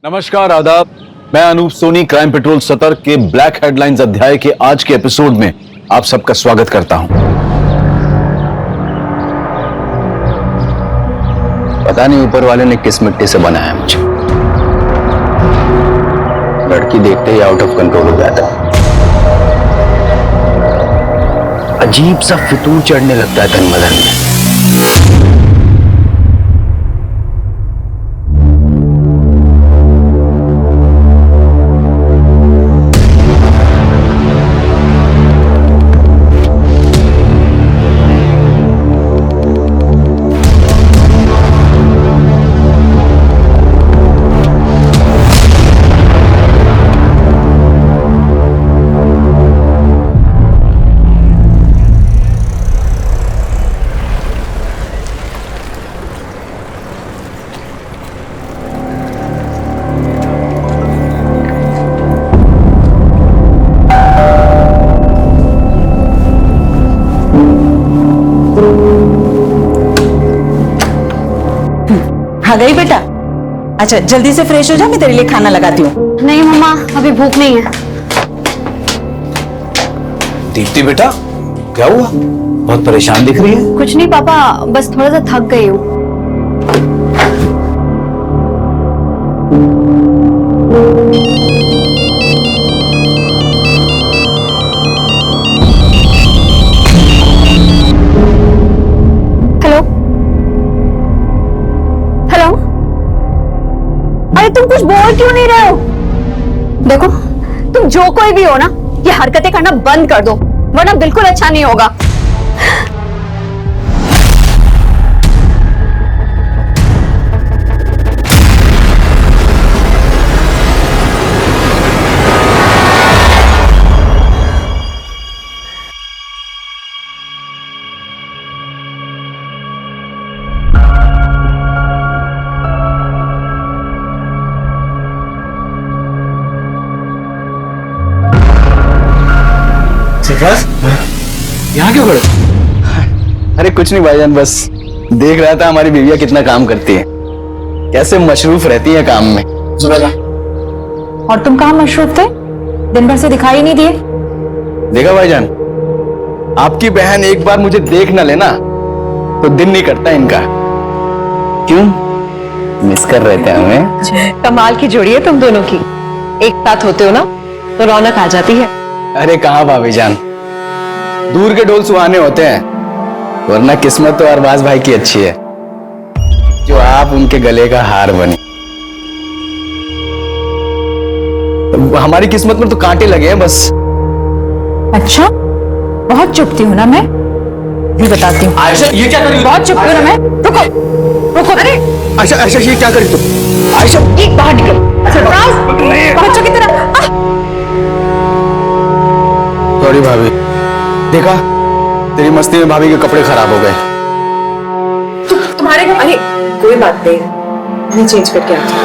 नमस्कार, आदाब। मैं अनूप सोनी क्राइम पेट्रोल सतर्क के ब्लैक हेडलाइंस अध्याय के आज के एपिसोड में आप सबका स्वागत करता हूं। पता नहीं ऊपर वाले ने किस मिट्टी से बनाया मुझे। लड़की देखते ही आउट ऑफ कंट्रोल हो जाता है। अजीब सा फितूर चढ़ने लगता है तन बदन में। आ गई बेटा। अच्छा जल्दी से फ्रेश हो जा, मैं तेरे लिए खाना लगाती हूँ। नहीं मम्मा, अभी भूख नहीं है। दीप्ति बेटा, क्या हुआ? बहुत परेशान दिख रही है। कुछ नहीं पापा, बस थोड़ा सा थक गई हूँ। हेलो हेलो, अरे तुम कुछ बोल क्यों नहीं रहे हो? देखो, तुम जो कोई भी हो ना, ये हरकतें करना बंद कर दो, वरना बिल्कुल अच्छा नहीं होगा। यहाँ क्यों खड़े? अरे कुछ नहीं भाईजान, बस देख रहा था हमारी बीवियां कितना काम करती है, कैसे मशरूफ रहती है काम में। और तुम कहाँ मशरूफ थे? दिन भर से दिखाई नहीं दिए। देखा भाईजान, आपकी बहन एक बार मुझे देख न लेना तो दिन नहीं करता इनका। क्यों मिस कर रहे थे हमें? कमाल की जोड़ी है तुम दोनों की। एक साथ होते हो ना तो रौनक आ जाती है। अरे कहाँ भाभी जान, दूर के ढोल सुहाने होते हैं, वरना किस्मत तो अरबाज भाई की अच्छी है जो आप उनके गले का हार बने। तो हमारी किस्मत में तो कांटे लगे हैं बस। अच्छा, बहुत चुपती हूँ ना मैं, भी बताती हूँ। आयशा, ये क्या कर रही हो? बहुत चुपती हूँ ना मैं। रुको रुको, अरे आयशा, आयशा ये क्या करी तुम? आयशा एक बाहर निकल। बच्चों की तरह। सॉरी भाभी, देखा तेरी मस्ती में भाभी के कपड़े खराब हो गए। तुम्हारे अरे कोई बात नहीं, मैं चेंज करके आती हूँ।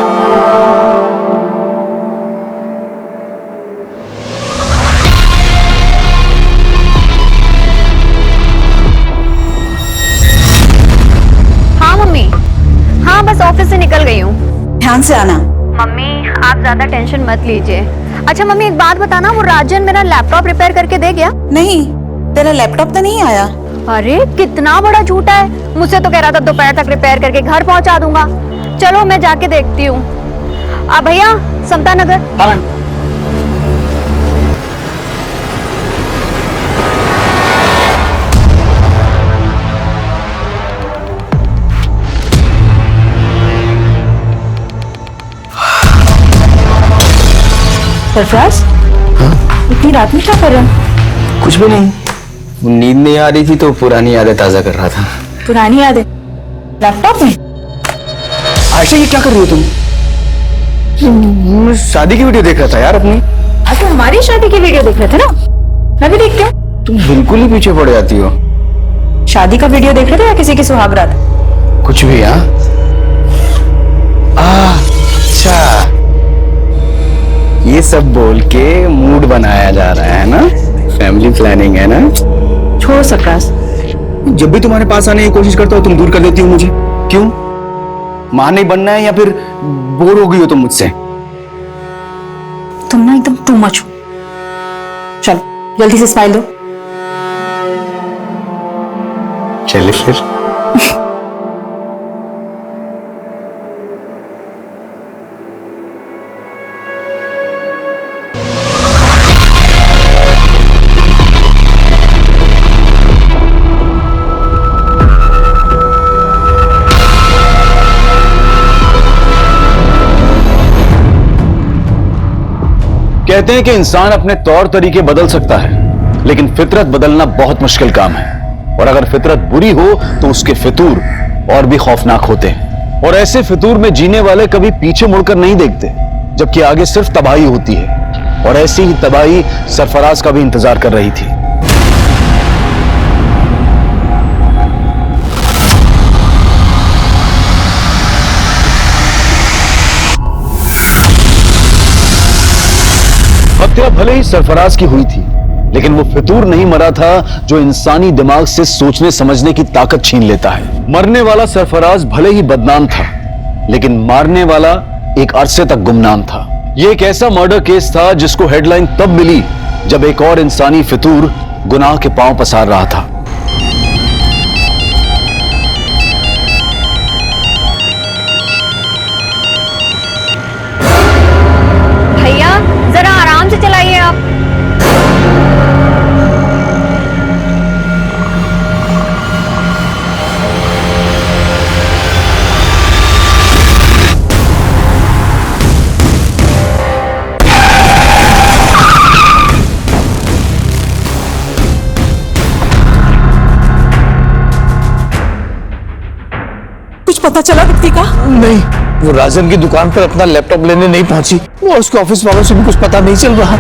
हाँ मम्मी, हाँ बस ऑफिस से निकल गई हूँ। ध्यान से आना। मम्मी आप ज्यादा टेंशन मत लीजिए। अच्छा मम्मी एक बात बताना, वो राजन मेरा लैपटॉप रिपेयर करके दे गया? नहीं, तेरा लैपटॉप तो नहीं आया। अरे कितना बड़ा झूठा है, मुझसे तो कह रहा था दोपहर तक रिपेयर करके घर पहुंचा दूंगा। चलो मैं जाके देखती हूँ। भैया समता नगर। सरफराज, इतनी रात में क्या कर रहे हो? कुछ भी नहीं, नींद नहीं आ रही थी तो पुरानी यादें ताजा कर रहा था। पुरानी यादें लैपटॉप में? आयशा ये क्या कर रही हो तुम? मैं शादी की वीडियो देख रहा था यार अपनी। अच्छा, हमारी शादी की वीडियो देख रहे थे ना, मैं भी देखती हूँ। तुम बिल्कुल ही पीछे पड़ जाती हो। शादी का वीडियो देख रहे थे या किसी की सुहागरात? कुछ भी। हाँ अच्छा, ये सब बोल के मूड बनाया जा रहा है ना, फैमिली प्लानिंग है ना। छोड़ो सरफराज, जब भी तुम्हारे पास आने की कोशिश करता हो तुम दूर कर देती हो मुझे। क्यों? मां नहीं बनना है या फिर बोर हो गई हो तुम मुझसे? तुम ना एकदम टू मच हो। चलो जल्दी से स्माइल दो। चलिए फिर। कहते हैं कि इंसान अपने तौर तरीके बदल सकता है, लेकिन फितरत बदलना बहुत मुश्किल काम है। और अगर फितरत बुरी हो तो उसके फितूर और भी खौफनाक होते हैं। और ऐसे फितूर में जीने वाले कभी पीछे मुड़कर नहीं देखते, जबकि आगे सिर्फ तबाही होती है। और ऐसी ही तबाही सरफराज का भी इंतजार कर रही थी। हत्या भले ही सरफराज की हुई थी, लेकिन वो फितूर नहीं मरा था जो इंसानी दिमाग से सोचने समझने की ताकत छीन लेता है। मरने वाला सरफराज भले ही बदनाम था, लेकिन मारने वाला एक अरसे तक गुमनाम था। ये एक ऐसा मर्डर केस था जिसको हेडलाइन तब मिली जब एक और इंसानी फितूर गुनाह के पांव पसार रहा था। भैया जरा आराम से चलाइए आप। कुछ पता चला दीप्ति का? नहीं, वो राजन की दुकान पर अपना लैपटॉप लेने नहीं पहुंची और उसके ऑफिस वालों से भी कुछ पता नहीं चल रहा।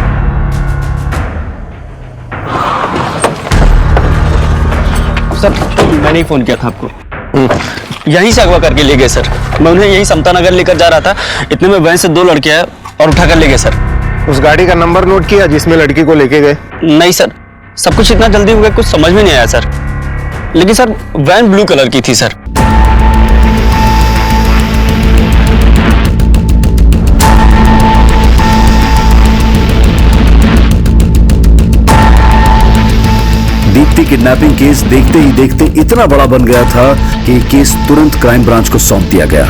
सर मैंने ही फोन किया था आपको। यहीं से अगवा करके ले गए सर। मैं उन्हें यहीं समता नगर लेकर जा रहा था, इतने में वैन से 2 लड़के आए और उठा कर ले गए सर। उस गाड़ी का नंबर नोट किया जिसमें लड़की को लेके गए? नहीं सर, सब कुछ इतना जल्दी हो गया कुछ समझ में नहीं आया सर। लेकिन सर वैन ब्लू कलर की थी सर। दीप्ति किडनैपिंग केस देखते ही देखते इतना बड़ा बन गया था कि केस तुरंत क्राइम ब्रांच को सौंप दिया गया।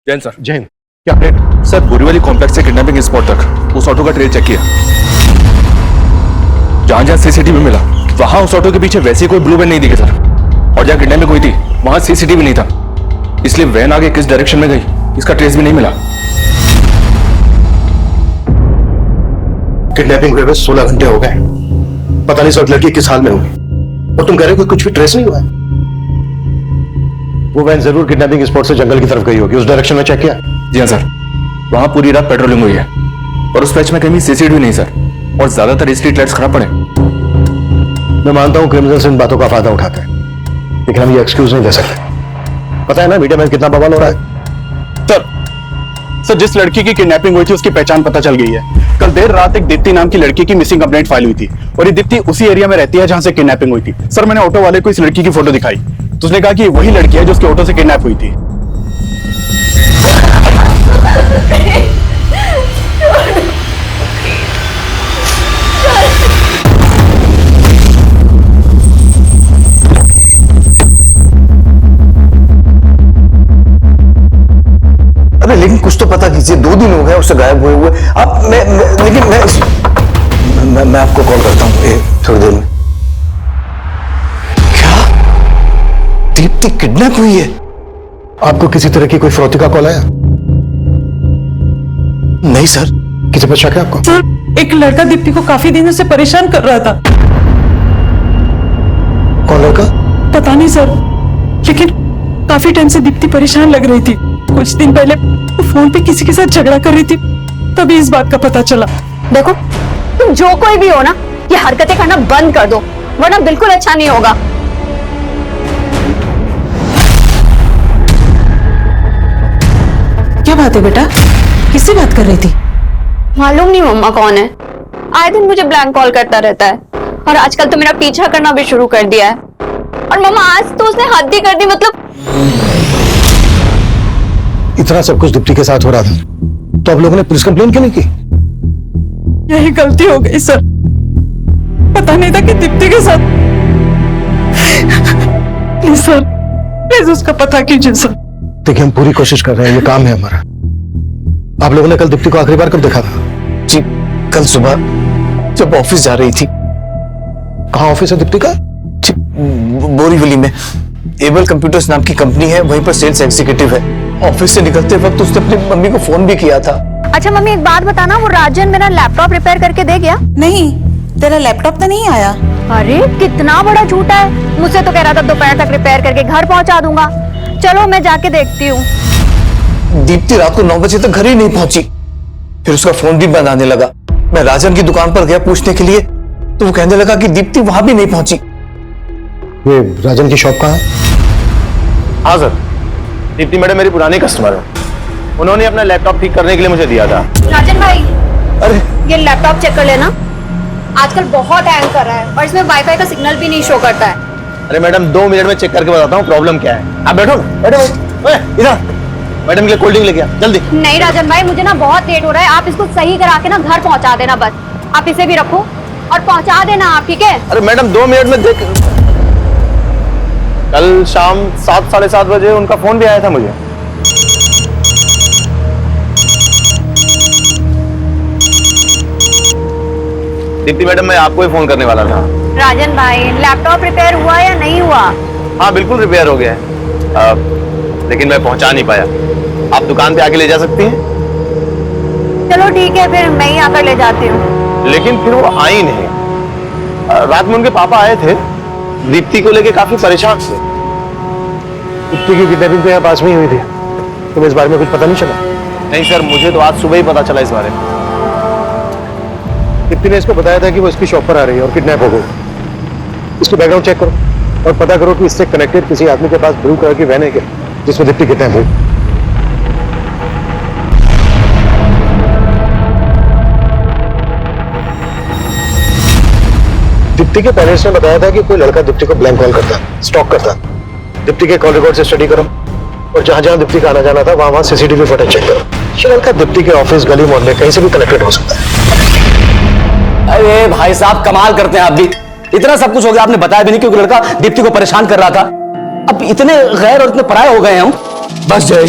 जैन सर। जैन, क्या अपडेट? सर बोरीवली कॉम्प्लेक्स से किडनैपिंग स्पॉट तक उस ऑटो का ट्रेल चेक किया। जहां जहां सीसीटीवी मिला वहां उस ऑटो के पीछे वैसे कोई ब्लू वैन नहीं दिखे सर। और जहां किडनैपिंग हुई थी वहां सीसीटीवी नहीं था, इसलिए वैन आगे किस डायरेक्शन में गई इसका ट्रेस भी नहीं मिला। किडनैपिंग हुए 16 घंटे हो गए, पता नहीं सब लड़की किस हाल में होगी। और तुम कह रहे हो कि कुछ भी ट्रेस नहीं हुआ है? वो वैन जरूर किडनैपिंग स्पॉट से जंगल की तरफ गई होगी, उस डायरेक्शन में चेक किया? जी हाँ सर, वहां पूरी रात पेट्रोलिंग हुई है और उस पैच में कहीं सीसीटीवी नहीं सर, और ज्यादातर स्ट्रीट लाइट्स खराब पड़े। मैं मानता हूं क्रिमिनल्स इन बातों का फायदा उठाते हैं, लेकिन हम ये एक्सक्यूज नहीं दे सकते। पता है ना मीडिया में कितना बवाल हो रहा है। सर जिस लड़की की किडनैपिंग हुई थी उसकी पहचान पता चल गई है। कल देर रात एक दीप्ति नाम की लड़की की मिसिंग कंप्लेंट फाइल हुई थी और ये दीप्ति उसी एरिया में रहती है जहां से किडनैपिंग हुई थी। सर मैंने ऑटो वाले को इस लड़की की फोटो दिखाई तो उसने कहा कि वही लड़की है जो उसके ऑटो से किडनैप हुई थी। अरे लेकिन कुछ तो पता कीजिए, 2 दिन हो गए उससे गायब हुए हुए। अब मैं आपको कॉल करता हूँ थोड़ी देर में। क्या दीप्ति किडनैप हुई है? आपको किसी तरह की कोई फिरौती का कॉल आया? नहीं सर। किसी पर शक है आपको? सर एक लड़का दीप्ति को काफी दिनों से परेशान कर रहा था। कौन लड़का? पता नहीं सर, लेकिन काफी टाइम से दीप्ति परेशान लग रही थी। कुछ दिन पहले वो फोन पे किसी के साथ झगड़ा कर रही थी, तभी इस बात का पता चला। देखो तुम जो कोई भी हो ना, ये हरकतें करना बंद कर दो, वरना बिल्कुल अच्छा नहीं होगा। क्या बात है बेटा, किससे बात कर रही थी? मालूम नहीं मम्मा कौन है, आए दिन मुझे ब्लैंक कॉल करता रहता है। और आजकल तो मेरा पीछा करना भी शुरू कर दिया है। और मामा आज तो उसने हद ही कर दी, मतलब इतना सब कुछ दीप्ति के साथ हो रहा था तो आप लोगों ने पुलिस कंप्लेन क्यों नहीं की? यही गलती हो गई सर, पता नहीं था कि दीप्ति के साथ। प्लीज सर, प्लीज उसका पता कीजिए सर। देखिए हम पूरी कोशिश कर रहे हैं, ये काम है हमारा। आप लोगों ने कल दीप्ति को आखिरी बार कब देखा था? जी कल सुबह जब ऑफिस जा रही थी। कहाँ ऑफिस है दीप्ति का? जी, बोरीवली में एबल कंप्यूटर्स नाम की कंपनी है, वहीं पर सेल्स एग्जीक्यूटिव है। ऑफिस से निकलते वक्त उसने अपनी मम्मी को फोन भी किया था। अच्छा मम्मी एक बात बताना, वो राजन मेरा लैपटॉप रिपेयर करके दे गया? नहीं, तेरा लैपटॉप तो नहीं आया। अरे कितना बड़ा झूठा है, मुझसे तो कह रहा था दोपहर तक रिपेयर करके घर पहुंचा दूंगा। चलो मैं जाके देखती हूँ। दीप्ति रात को 9 बजे तक घर ही नहीं पहुंची, फिर उसका फोन भी बंद आने लगा। मैं राजन की दुकान पर गया पूछने के लिए तो वो कहने लगा कि दीप्ति वहां भी नहीं पहुंची। ये राजन की शॉप कहाँ है? हाँ सर, दीप्ति मैडम मेरी पुरानी कस्टमर है, उन्होंने अपना लैपटॉप ठीक करने के लिए मुझे दिया था। राजन भाई अरे ये लैपटॉप चेक कर लेना, आजकल बहुत हैंग कर रहा है और इसमें वाईफाई का सिग्नल भी नहीं शो करता है। अरे मैडम 2 मिनट में चेक करके बताता हूँ प्रॉब्लम क्या है। आप बैठो बैठो इधर, मैडम के लिए कोल्ड ड्रिंक लेके आ जल्दी। नहीं राजन भाई मुझे ना बहुत लेट हो रहा है, आप इसको सही करा के ना घर पहुंचा देना बस। आप इसे भी रखो और पहुंचा देना आप, ठीक है? अरे मैडम 2 मिनट में देख। कल शाम 7 साढ़े 7 बजे उनका फोन भी आया था मुझे। दीप्ति मैडम मैं आपको ही फोन करने वाला था। राजन भाई लैपटॉप रिपेयर हुआ या नहीं हुआ? हाँ बिल्कुल रिपेयर हो गया है, लेकिन मैं पहुंचा नहीं पाया। आप दुकान पे आके ले जा सकती हैं? चलो ठीक है फिर मैं ही आकर ले जाती हूँ। लेकिन फिर वो आई नहीं। रात में उनके पापा आए थे, दीप्ति को लेके काफी परेशान थे। दीप्ति की किडनैपिंग तो यहाँ पास में ही हुई थी, तुम्हें इस बारे में कुछ पता नहीं चला? नहीं सर, मुझे तो आज सुबह ही पता चला इस बारे में। दीप्ति ने इसको बताया था कि वो इसकी शॉप पर आ रही है और किडनैप हो गई। इसकी बैकग्राउंड चेक करो और पता करो कि इससे कनेक्टेड किसी आदमी के पास ब्लू कलर की वैन है क्या जिसमें दीप्ति किडनैप हुई। दीप्ति के पेरेंट्स ने बताया था कि कोई लड़का दीप्ति को ब्लैंक कॉल करता, स्टॉक करता। दीप्ति के कॉल रिकॉर्ड से स्टडी करो और जहां जहां दीप्ति का आना जाना था वहां सीसीटीवी फुटेज चेक करो। ये लड़का दीप्ति के ऑफिस, गली, मोहल्ले कहीं से भी कनेक्टेड हो सकता है। अरे भाई साहब कमाल करते हैं आप भी, इतना सब कुछ हो गया आपने बताया भी नहीं कि वो लड़का दीप्ति को परेशान कर रहा था। अब इतने गैर और इतने पराये हो गए हैं हम। बस जय,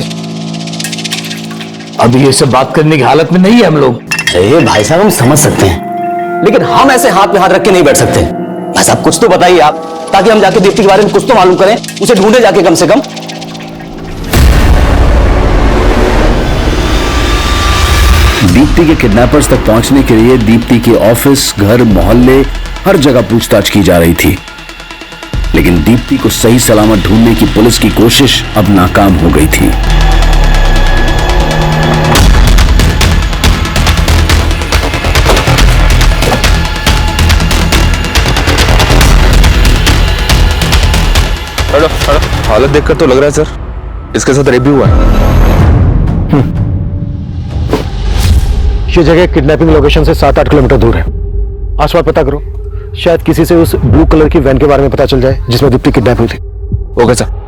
अभी ये सब बात करने की हालत में नहीं है हम लोग। अरे भाई साहब हम समझ सकते हैं, लेकिन हम ऐसे हाथ में हाथ रख के नहीं बैठ सकते। भाई साहब कुछ तो बताइए आप, ताकि हम जाके दीप्ति के बारे में कुछ तो मालूम करें, उसे ढूंढे जाके कम से कम। दीप्ति के किडनैपर्स तक पहुंचने के लिए दीप्ति के ऑफिस, घर, मोहल्ले हर जगह पूछताछ की जा रही थी, लेकिन दीप्ति को सही सलामत ढूंढने की पुलिस की कोशिश अब नाकाम हो गई थी। हालत देखकर तो लग रहा है सर इसके साथ रेप भी हुआ है। ये जगह किडनैपिंग लोकेशन से 7-8 किलोमीटर दूर है। आसपास पता करो, शायद किसी से उस ब्लू कलर की वैन के बारे में पता चल जाए जिसमें दीप्ति किडनैप हुई थी। Okay sir.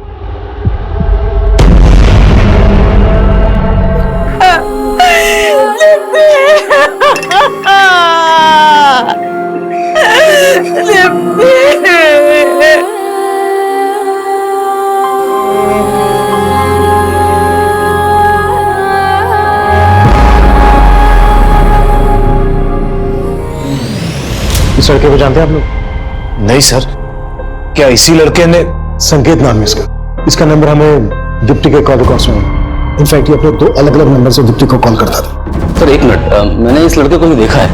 इस लड़के को जानते हैं आप लोग? नहीं सर, क्या इसी लड़के ने? संकेत नाम है इसका नंबर हमें दीप्ति के कॉल रिकॉर्ड्स में। इनफैक्ट ये अपने 2 अलग-अलग नंबर से दीप्ति को कॉल करता था। सर एक मिनट, मैंने इस लड़के को भी देखा है।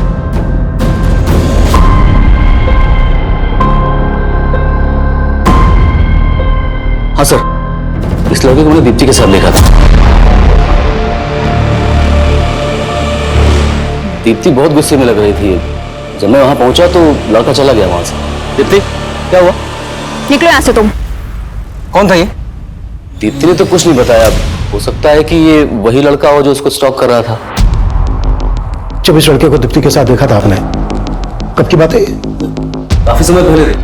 हाँ सर, इस लड़के को मैंने दीप्ति के साथ देखा था। दीप्ति बहुत गुस्से में लग रही थी। जब मैं वहां पहुंचा तो लड़का चला गया वहां से। दीप्ति क्या हुआ? निकलो यहाँ से तुम। कौन था ये? दीप्ति ने तो कुछ नहीं बताया। हो सकता है कि ये वही लड़का हो जो उसको स्टॉक कर रहा था। जब इस लड़के को दीप्ति के साथ देखा था आपने, कब की बात है? काफी समय पहले थे,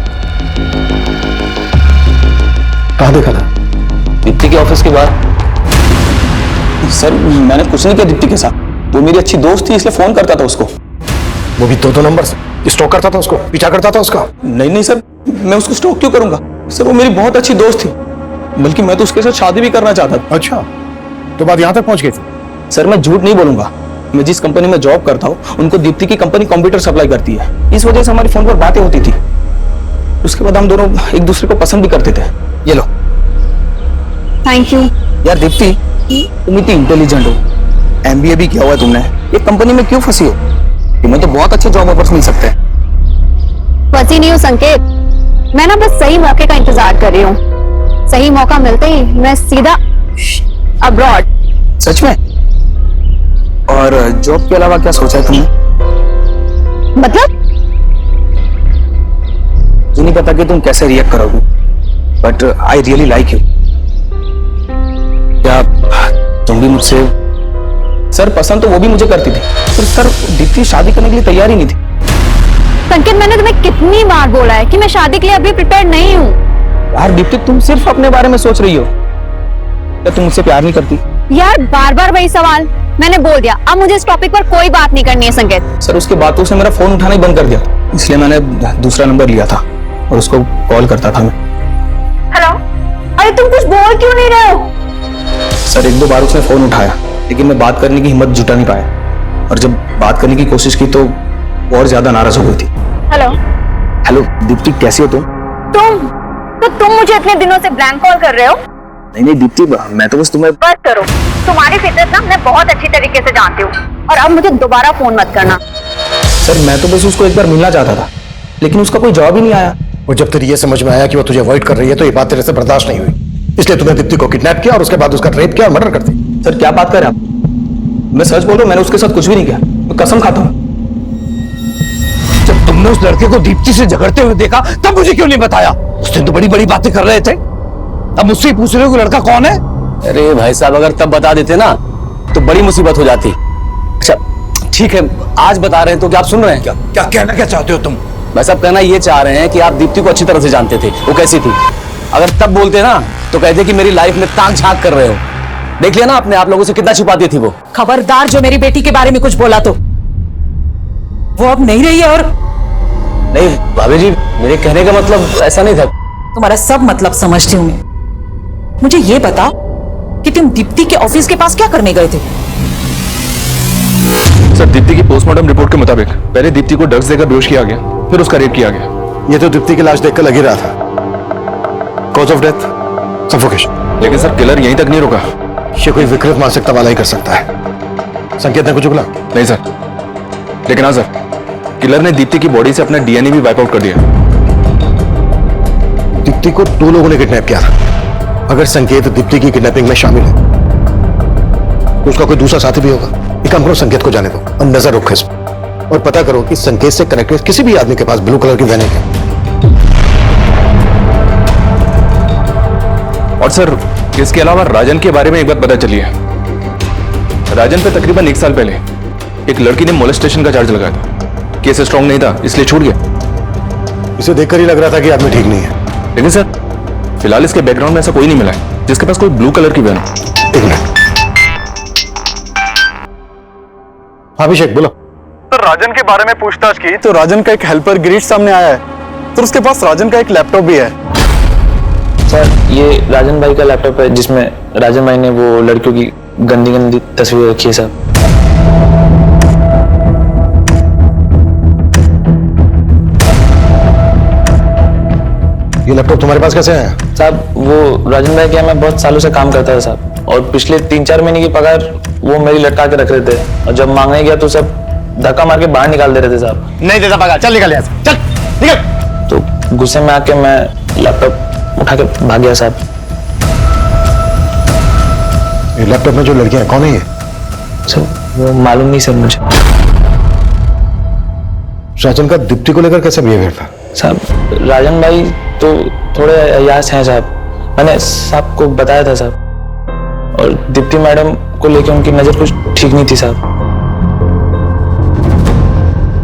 कहाँ देखा था? दीप्ति के ऑफिस के बाद। सर मैंने कुछ नहीं किया दीप्ति के साथ, वो मेरी अच्छी दोस्त थी इसलिए फोन करता था उसको। वो भी दो नंबर से स्टॉक करता था उसको, पीछा करता था उसका? नहीं सर, मैं उसको स्टॉक क्यों करूंगा सर, वो मेरी बहुत अच्छी दोस्त थी, बल्कि मैं तो उसके साथ शादी भी करना चाहता था। अच्छा, तो बात यहाँ तक पहुंच गई थी? सर मैं झूठ नहीं बोलूंगा, मैं जिस कंपनी में जॉब करता हूँ उनको दीप्ति की कंपनी कंप्यूटर सप्लाई करती है, इस वजह से हमारी फोन पर बातें होती थी। उसके बाद हम दोनों एक दूसरे को पसंद भी करते थे। ये लो। Thank you. यार दीप्ति, तुम इतनी इंटेलिजेंट हो, एमबीए भी किया हुआ है तुमने, ये कंपनी में क्यों फंसी हो? तुम्हें तो बहुत अच्छे जॉब ऑफर्स मिल सकते हैं। फंसी नहीं हूँ संकेत, मैं ना बस सही मौके का इंतजार कर रही हूँ। सही मौका मिलते ही मैं सीधा अब्रॉड। सच में? और जॉब के अलावा क्या सोचा है तुमने? मतलब? मुझे नहीं पता कि तुम कैसे रिएक्ट करोगे, but I really like you. क्या तुम भी मुझसे? सर पसंद तो वो भी मुझे करती थी, पर सर दीप्ति शादी करने के लिए तैयार ही नहीं थी। संकेत मैंने तुम्हें कितनी बार बोला है कि मैं शादी के लिए अभी प्रिपेयर नहीं हूँ। यार दीप्ति तुम सिर्फ अपने बारे में सोच रही हो, क्या तुम मुझसे प्यार नहीं करती? यार बार बार वही सवाल, मैंने बोल दिया अब मुझे इस टॉपिक पर कोई बात नहीं करनी है संकेत। सर उसके बाद तो उसने मेरा फोन उठाना ही बंद कर दिया, इसलिए मैंने दूसरा नंबर लिया था और उसको कॉल करता था मैं। हेलो, अरे तुम कुछ बोल क्यों नहीं रहे हो? सर एक दो बार उसने फोन उठाया, लेकिन मैं बात करने की हिम्मत जुटा नहीं पाया, और जब बात करने की कोशिश की तो और ज्यादा नाराज हो गई थी। हेलो। हेलो दीप्ति, कैसी हो तुम? तुम मुझे इतने दिनों से ब्लैंक कॉल कर रहे हो? नहीं दीप्ति, मैं तो बस तुम्हें। बस करो, तुम्हारी फितरत ना मैं बहुत अच्छी तरीके से जानती हूँ, और अब मुझे दोबारा फोन मत करना। सर मैं तो बस उसको एक बार मिलना चाहता था, लेकिन उसका कोई जवाब ही नहीं आया। वो जब तेरी ये समझ में आया कि वो तुझे अवॉइड कर रही है तो ये बात तेरे से बर्दाश्त नहीं हुई, इसलिए तुमने दीप्ति को किडनैप किया और उसके बाद उसका रेप किया और मर्डर कर दी। सर क्या बात कर रहे हैं आप? मैं सच बोल रहा हूँ, मैंने उसके साथ कुछ भी नहीं किया, मैं कसम खाता हूँ। जब तुमने उस लड़के को दीप्ति से झगड़ते हुए देखा तब मुझे क्यों नहीं बताया? उस दिन तो बड़ी बड़ी बातें कर रहे थे, अब मुझसे पूछ रहे हो कि लड़का कौन है? अरे भाई साहब, अगर तब बता देते ना तो बड़ी मुसीबत हो जाती। अच्छा ठीक है, आज बता रहे हैं तो क्या आप सुन रहे हैं? क्या कहना क्या चाहते हो तुम? भाई साहब कहना ये चाह रहे हैं कि आप दीप्ति को अच्छी तरह से जानते थे, वो कैसी थी। अगर तब बोलते ना तो कहते कि मेरी लाइफ में ताक झांक कर रहे हो। देख लिया ना आपने, आप लोगों से कितना छुपाती थी वो। खबरदार जो मेरी बेटी के बारे में कुछ बोला तो वो अब नहीं रही है। और नहीं भाभी जी, मेरे कहने का मतलब ऐसा नहीं था। तुम्हारा सब मतलब समझती हूँ मैं। मुझे ये बता कि तुम दीप्ति के ऑफिस के पास क्या करने गए थे? सर दीप्ति की पोस्टमार्टम रिपोर्ट के मुताबिक पहले दीप्ति को ड्रग्स देकर बेहोश किया गया, फिर उसका रेप किया गया। ये तो दीप्ति की लाश देखकर लग ही रहा था। Cause of death suffocation. लेकिन सर किलर यहीं तक नहीं रुका। ये कोई विकृत मानसिकता वाला ही कर सकता है। संकेत ने कुछ उगला? नहीं सर, लेकिन हाँ सर, किलर ने दीप्ति की बॉडी से अपना डीएनए भी वाइप आउट कर दिया। दीप्ति को दो लोगों ने किडनैप किया था। अगर संकेत दीप्ति की किडनैपिंग में शामिल है तो उसका कोई दूसरा साथी भी होगा। एक काम करो, संकेत को जाने दो और नजर रखो इस पर, और पता करो कि संकेत से कनेक्टेड किसी भी आदमी के पास ब्लू कलर की वैन है क्या। और सर इसके अलावा राजन के बारे में एक बात पता चली है। राजन पे तकरीबन 1 साल पहले एक लड़की ने मोलेस्टेशन का चार्ज लगाया था। केस स्ट्रॉन्ग नहीं था इसलिए छूट गया। इसे देखकर ही लग रहा था कि आदमी ठीक नहीं है। लेकिन सर फिलहाल इसके बैकग्राउंड में ऐसा कोई नहीं मिला है जिसके पास कोई ब्लू कलर की वैन हो। एक मिनट। हाँ अभिषेक बोलो। तो राजन के बारे में पूछताछ की तो राजन का एक हेल्पर गिरीश सामने आया है, तो उसके पास राजन का एक लैपटॉप भी है। सर ये राजन भाई का लैपटॉप है जिसमें राजन भाई ने वो लड़कियों की गंदी गंदी तस्वीर रखी है सर। ये लैपटॉप तुम्हारे पास कैसे आया? साहब वो राजन भाई के यहाँ मैं बहुत सालों से काम करता था साहब, और पिछले 3-4 महीने की पगार वो मेरी लटका के रख रहे थे, और जब मांगने गया तो सब धक्का मार के बाहर निकाल दे रहे थे साहब। नहीं देता पगार, चल निकल यहाँ से, चल निकल। तो गुस्से में आके मैं लैपटॉप उठा के भाग गया साहब। ये लैपटॉप में जो लड़कियां हैं कौन है ये? सर वो मालूम नहीं सर मुझे। राजन का दीप्ति को लेकर कैसा बिहेवियर था? साहब राजन भाई तो थोड़े अयास हैं साहब, मैंने साहब को बताया था साहब, और दीप्ति मैडम को लेकर उनकी नजर कुछ ठीक नहीं थी साहब।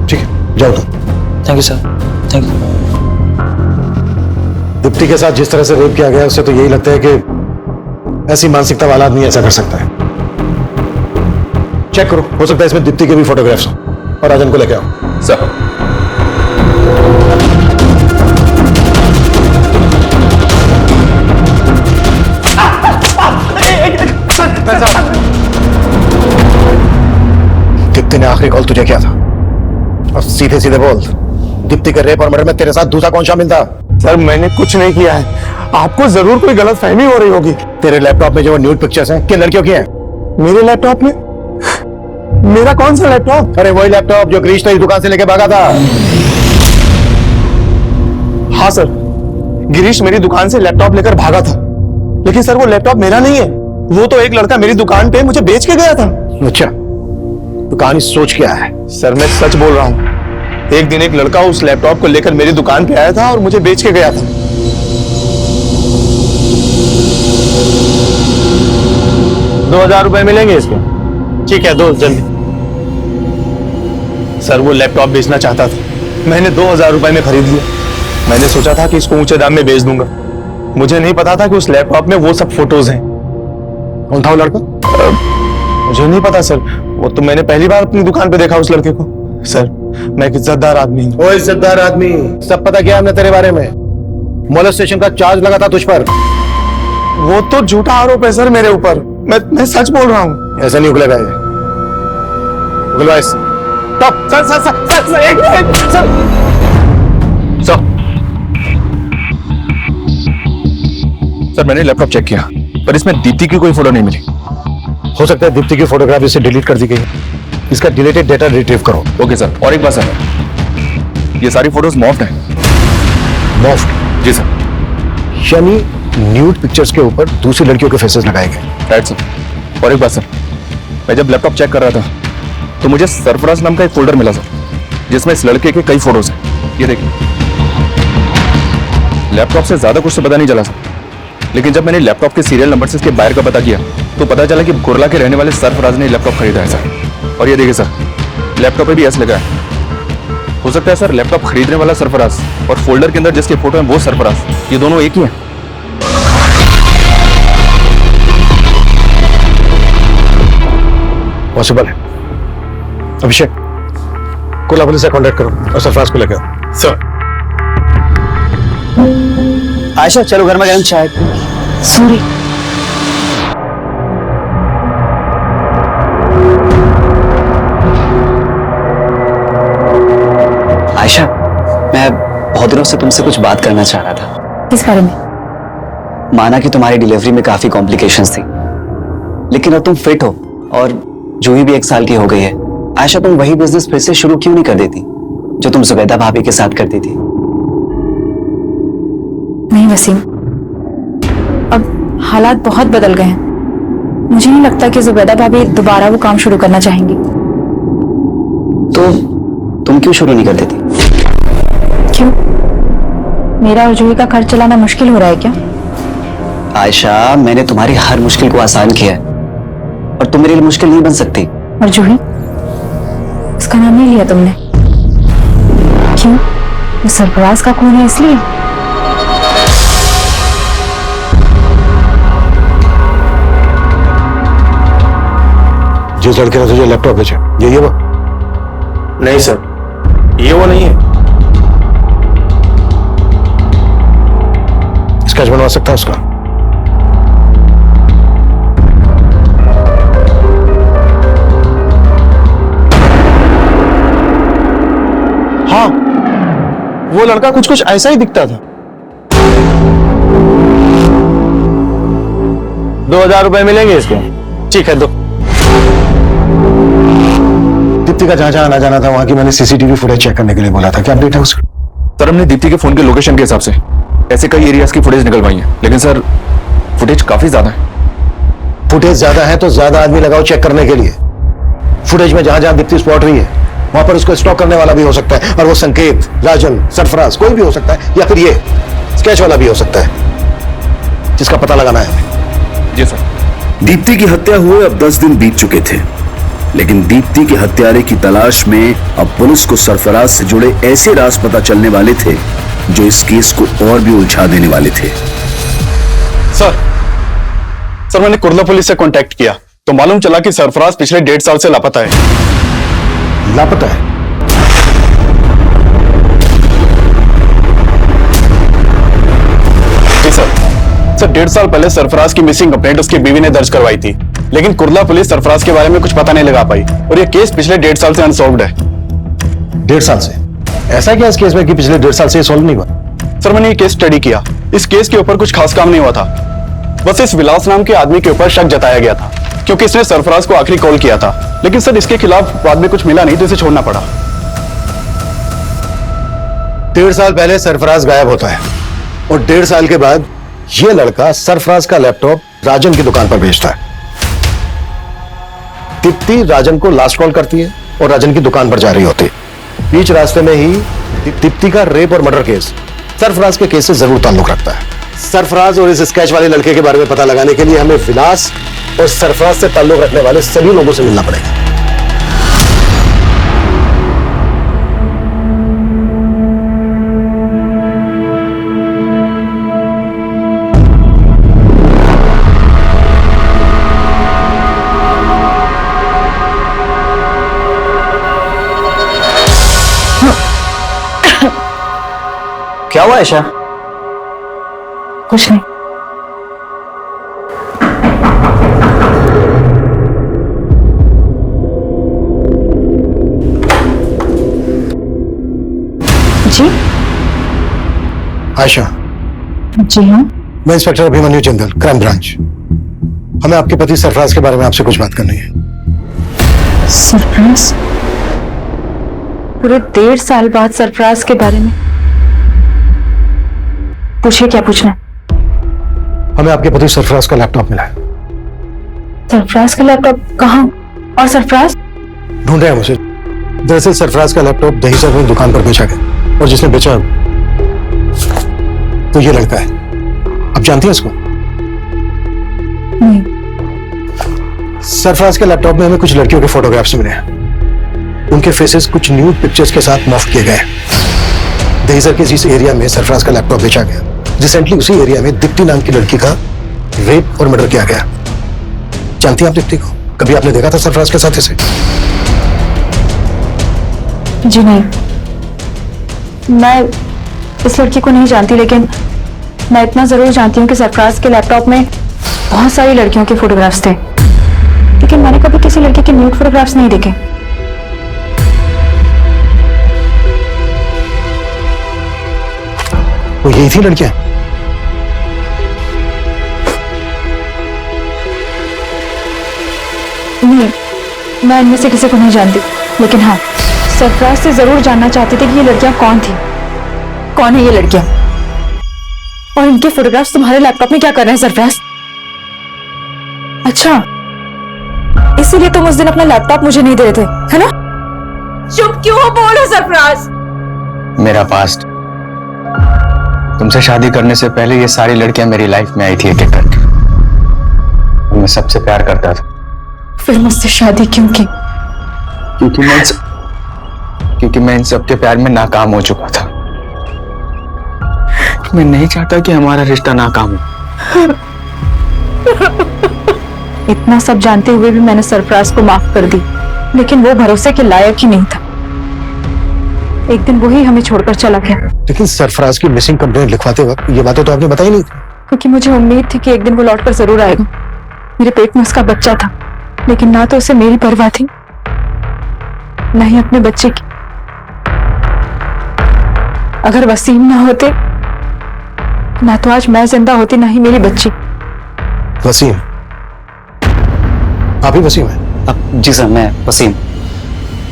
ठीक है जाओ तुम। Thank you sir, thank you. Deepti के साथ जिस तरह से रेप किया गया उससे तो यही लगता है कि ऐसी मानसिकता वाला आदमी ऐसा कर सकता है। चेक करो, हो सकता है इसमें दीप्ति के भी फोटोग्राफ्स हो। और राजन को लेके आओ। सर दीप्ति ने आखिरी कॉल तुझे किया था, और सीधे सीधे बोल, दीप्ति के रेप और मर्डर में तेरे साथ दूसरा कौन शामिल था? सर मैंने कुछ नहीं किया है, आपको जरूर कोई गलत फहमी हो रही होगी। तेरे लैपटॉप में जो न्यूड पिक्चर्स हैं किन लड़कियों की हैं? मेरे लैपटॉप में? मेरा कौन सा लैपटॉप? अरे वही लैपटॉप जो ग्रीश ने इस दुकान से लेके भागा था। हाँ सर, गिरीश मेरी दुकान से लैपटॉप लेकर भागा था, लेकिन सर वो लैपटॉप मेरा नहीं है, वो तो एक लड़का मेरी दुकान पे मुझे बेच के गया था। अच्छा, तो कहानी सोच क्या है? सर मैं सच बोल रहा हूँ, एक दिन एक लड़का उस लैपटॉप को लेकर मेरी दुकान पे आया था और मुझे बेच के गया था। ₹2000 मिलेंगे इसके? ठीक है, दो जल्दी। सर वो लैपटॉप बेचना चाहता था, मैंने ₹2000 में खरीद लिया। मैंने सोचा था कि इसको ऊंचे दाम में बेच दूंगा, मुझे नहीं पता था कि उस लैपटॉप में वो सब फोटोज हैं। कौन था वो लड़का? मुझे नहीं पता सर, वो तो मैंने पहली बार अपनी दुकान पे देखा उस लड़के को। सर मैं एक इज्जतदार आदमी हूँ। ओ इज्जतदार आदमी, सब पता क्या हमने तेरे बारे में? मोलेस्टेशन का चार्ज लगा था तुझ पर। वो तो झूठा आरोप है सर मेरे ऊपर, मैं सच बोल रहा हूँ। ऐसा नहीं उगलेगा ये। उगलवा इस। Stop sir sir sir sir sir एक मिनट सर। सर मैंने लैपटॉप चेक किया, पर इसमें दीप्ति की कोई फोटो नहीं मिली। हो सकता है दीप्ति की फोटोग्राफ इससे डिलीट कर दी गई है। इसका डिलीटेड डेटा रिट्रीव करो। ओके सर, और एक बात सर, ये सारी फोटोज मॉफ्ड हैं। मॉफ्ड? जी सर। यानी न्यूड पिक्चर्स के ऊपर दूसरी लड़कियों के फेसेस लगाए गए। Right sir. और एक बात सर, मैं जब लैपटॉप चेक कर रहा था तो मुझे सरफराज नाम का एक फोल्डर मिला सर, जिसमें इस लड़के के कई फोटोज हैं। ये देखिए, लैपटॉप से ज्यादा कुछ तो पता नहीं चला सर, लेकिन जब मैंने लैपटॉप के सीरियल नंबर से इसके बायर का पता किया तो पता चला कि कुरला के रहने वाले सरफराज ने लैपटॉप खरीदा है सर। और ये देखिए सर, लैपटॉप पे भी एस लगा है। हो सकता है सर लैपटॉप खरीदने वाला सरफराज और फोल्डर के अंदर जिसके फोटो है वो सरफराज, ये दोनों एक ही हैं। पॉसिबल है। अभिषेक, कोला पुलिस से कांटेक्ट करो और सरफराज को लेकर आओ। सर। आयशा चलो घर में गरम चाय। सॉरी। आयशा, मैं बहुत दिनों से तुमसे कुछ बात करना चाह रहा था। किस बारे में? माना कि तुम्हारी डिलीवरी में काफी कॉम्प्लिकेशंस थी, लेकिन अब तुम फिट हो और जूही भी 1 साल की हो गई है। आयशा, तुम वही बिजनेस फिर से शुरू क्यों नहीं कर देती जो तुम जुबैदा भाभी के साथ करती थी? नहीं वसीम, अब हालात बहुत बदल गए हैं। मुझे नहीं लगता कि जुबैदा भाभी दोबारा वो काम शुरू करना चाहेंगी। तो तुम क्यों शुरू नहीं कर देती? क्यों? मेरा और जूही का खर्च चलाना मुश्किल हो रहा है क्या? आयशा, मैंने तुम्हारी हर मुश्किल को आसान किया है और तुम मेरे लिए मुश्किल नहीं बन सकती। और जूही, उसका नाम नहीं लिया तुमने। क्यों? वो सरफराज का खून है इसलिए? जिस लड़के ने तुझे लैपटॉप भेजा, ये वो? नहीं सर, ये वो नहीं है। स्केच बनवा सकता है उसका? हाँ, वो लड़का कुछ कुछ ऐसा ही दिखता था। ₹2000 मिलेंगे इसके? ठीक है, दो। दीप्ति का जहां आना जाना था वहां की मैंने सीसीटीवी फुटेज चेक करने के लिए बोला था। क्या अपडेट है उसका? सर हमने दीप्ति के फोन के लोकेशन के हिसाब से ऐसे कई एरियाज की फुटेज निकलवाई है, लेकिन सर फुटेज काफी ज्यादा है। फुटेज ज्यादा है तो ज्यादा आदमी लगाओ चेक करने के लिए। फुटेज में जहां जहां दीप्ति स्पॉट हुई है वहां पर उसको स्टॉक करने वाला भी हो सकता है, और वो संकेत, राजन, सरफराज कोई भी हो सकता है, या फिर ये स्केच वाला भी हो सकता है, जिसका पता लगाना है। जी सर। दीप्ति की हत्या हुए अब 10 दिन बीत चुके थे, लेकिन दीप्ति के हत्यारे की तलाश में अब पुलिस को सरफराज से जुड़े ऐसे राज पता चलने वाले थे जो इस केस को और भी उलझा देने वाले थे। सर मैंने कुर्ला पुलिस से कांटेक्ट किया तो मालूम चला कि सरफराज पिछले 1.5 साल से लापता है। लापता है? जी सर 1.5 साल पहले सरफराज की मिसिंग कंप्लेंट उसकी बीवी ने दर्ज करवाई थी, लेकिन कुर्ला पुलिस सरफराज के बारे में कुछ पता नहीं लगा पाई और यह केस पिछले 1.5 साल से अनसॉल्व्ड है। 1.5 साल से? ऐसा क्या इस केस में कि पिछले 1.5 साल से सॉल्व नहीं हुआ? सर मैंने ये केस स्टडी किया, इस केस के ऊपर कुछ खास काम नहीं हुआ था, बस इस विलास नाम के आदमी के ऊपर शक जताया गया था क्योंकि इसने सरफराज को आखिरी कॉल किया था, लेकिन सर इसके खिलाफ बाद में कुछ मिला नहीं तो इसे छोड़ना पड़ा। 1.5 साल पहले सरफराज गायब होता है और 1.5 साल के बाद यह लड़का सरफराज का लैपटॉप राजन की दुकान पर भेजता है। दीप्ति राजन को लास्ट कॉल करती है और राजन की दुकान पर जा रही होती है। बीच रास्ते में ही दीप्ति का रेप और मर्डर केस सरफराज के केस से जरूर ताल्लुक रखता है। सरफराज और इस स्केच वाले लड़के के बारे में पता लगाने के लिए हमें विलास और सरफराज से ताल्लुक रखने वाले सभी लोगों से मिलना पड़ेगा। क्या हुआ ऐशा? कुछ नहीं। जी आयशा। जी हाँ। मैं inspector Abhimanyu Jindal, crime branch. हमें आपके पति सरफराज के बारे में आपसे कुछ बात करनी है। सरफराज? पूरे 1.5 साल बाद सरफराज के बारे में? पूछिए, क्या पूछना है? हमें आपके पति सरफराज का लैपटॉप मिला है। सरफराज का लैपटॉप कहाँ? और सरफराज? ढूंढ रहे हैं मुझे। दरअसल सरफराज का लैपटॉप दहीसर में दुकान पर बेचा गया और जिसने बेचा तो ये लड़का है। आप जानती हैं इसको? नहीं। सरफराज के लैपटॉप में हमें कुछ लड़कियों के फोटोग्राफ्स मिले हैं। उनके फेसेस कुछ न्यूड पिक्चर्स के साथ मॉर्फ किए गए। दहीसर के जिस एरिया में सरफराज का लैपटॉप बेचा गया, रिसेंटली उसी एरिया में दीप्ति नाम की लड़की का रेप और मर्डर किया गया। जानती हैं आप दीप्ति को? कभी आपने देखा था सरफराज के साथ इसे? जी नहीं, मैं इस लड़की को नहीं जानती, लेकिन मैं इतना जरूर जानती हूँ कि सरफराज के लैपटॉप में बहुत सारी लड़कियों के फोटोग्राफ्स थे, लेकिन मैंने कभी किसी लड़की के न्यूड फोटोग्राफ्स नहीं देखे। वो यही थी लड़कियां? नहीं, मैं इनमें से किसी को नहीं जानती, लेकिन हाँ, सरफराज से जरूर जानना चाहती थी कि ये लड़कियां कौन थी, कौन है ये लड़कियां, और इनके फोटोग्राफ्स तुम्हारे लैपटॉप में क्या कर रहे हैं सरफराज? अच्छा, इसीलिए तुम उस दिन अपना लैपटॉप मुझे नहीं दे रहे थे, है ना? चुप क्यों हो? बोलो सरफराज। मेरा पास्ट। तुमसे शादी करने से पहले ये सारी लड़कियां मेरी लाइफ में आई थी एक एक करके। मैं सबसे प्यार करता था। फिर मुझसे शादी क्यों की? क्योंकि मैं इन सबके प्यार में नाकाम हो चुका था। मैं नहीं चाहता कि हमारा रिश्ता नाकाम हो। इतना सब जानते हुए भी मैंने सरफराज को माफ कर दी, लेकिन वो भरोसे के लायक ही नहीं था। एक दिन वो ही हमें छोड़कर चला गया। लेकिन सरफराज की मिसिंग कंप्लेंट लिखवाते वक्त ये बातें तो आपने बताई नहीं थी। क्योंकि मुझे उम्मीद थी कि एक दिन वो लौटकर जरूर आएगा। मेरे पेट में उसका बच्चा था, लेकिन ना तो उसे मेरी परवाह थी, ना ही अपने बच्चे की। अगर वसीम ना होते, ना तो आज मैं जिंदा होती, ना ही मेरी बच्ची। वसीम? आप ही वसीम है? जी सर, मैं वसीम,